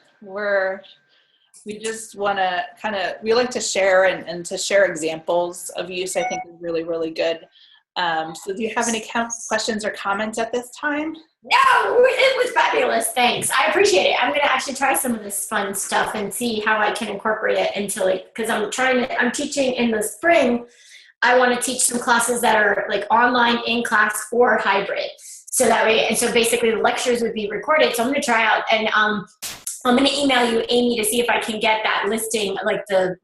A: We just want to we like to share and to share examples of use, I think is really, really good. So do you have any questions or comments at this time?
B: No, it was fabulous. Thanks. I appreciate it. I'm going to actually try some of this fun stuff and see how I can incorporate it into because I'm teaching in the spring. I want to teach some classes that are like online, in class, or hybrid. So that way, and so basically the lectures would be recorded. So I'm going to try out and I'm going to email you, Amy, to see if I can get that listing, like the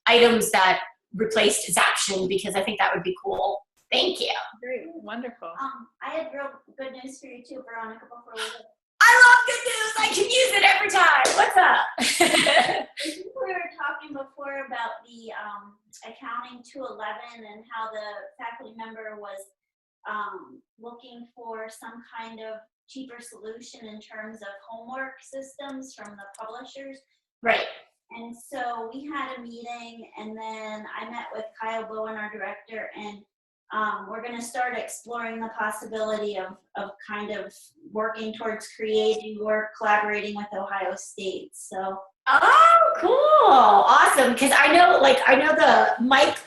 B: items that replaced Zaption, because I think that would be cool. Thank you.
A: Great, wonderful.
E: I had real good news for you too, Veronica, before we go.
B: I love good news. I can use it every time. What's up?
E: I think we were talking before about the accounting 211 and how the faculty member was looking for some kind of cheaper solution in terms of homework systems from the publishers.
B: Right.
E: And so we had a meeting, and then I met with Kyle Bowen, our director, and we're going to start exploring the possibility of kind of working towards creating work, collaborating with Ohio State. So.
B: Oh, cool. Awesome. Because I know the Mike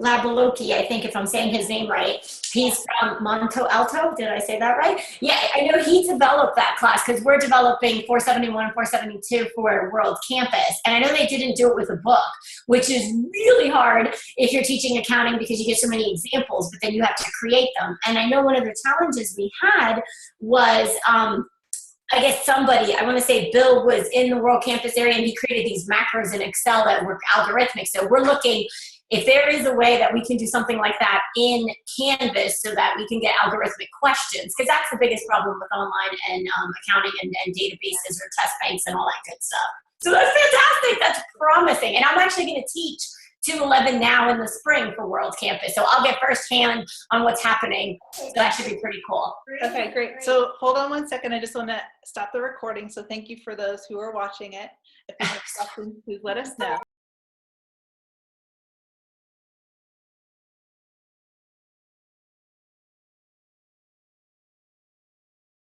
B: Labaloki, I think if I'm saying his name right. He's from Monte Alto. Did I say that right? Yeah, I know he developed that class because we're developing 471 and 472 for World Campus. And I know they didn't do it with a book, which is really hard if you're teaching accounting because you get so many examples, but then you have to create them. And I know one of the challenges we had was, I guess I want to say Bill was in the World Campus area and he created these macros in Excel that were algorithmic. So we're looking if there is a way that we can do something like that in Canvas so that we can get algorithmic questions, because that's the biggest problem with online and accounting and databases or test banks and all that good stuff. So that's fantastic. That's promising. And I'm actually going to teach 211 now in the spring for World Campus. So I'll get firsthand on what's happening. So that should be pretty cool.
A: Okay, great. So hold on one second. I just want to stop the recording. So thank you for those who are watching it. If you have questions, please let us know.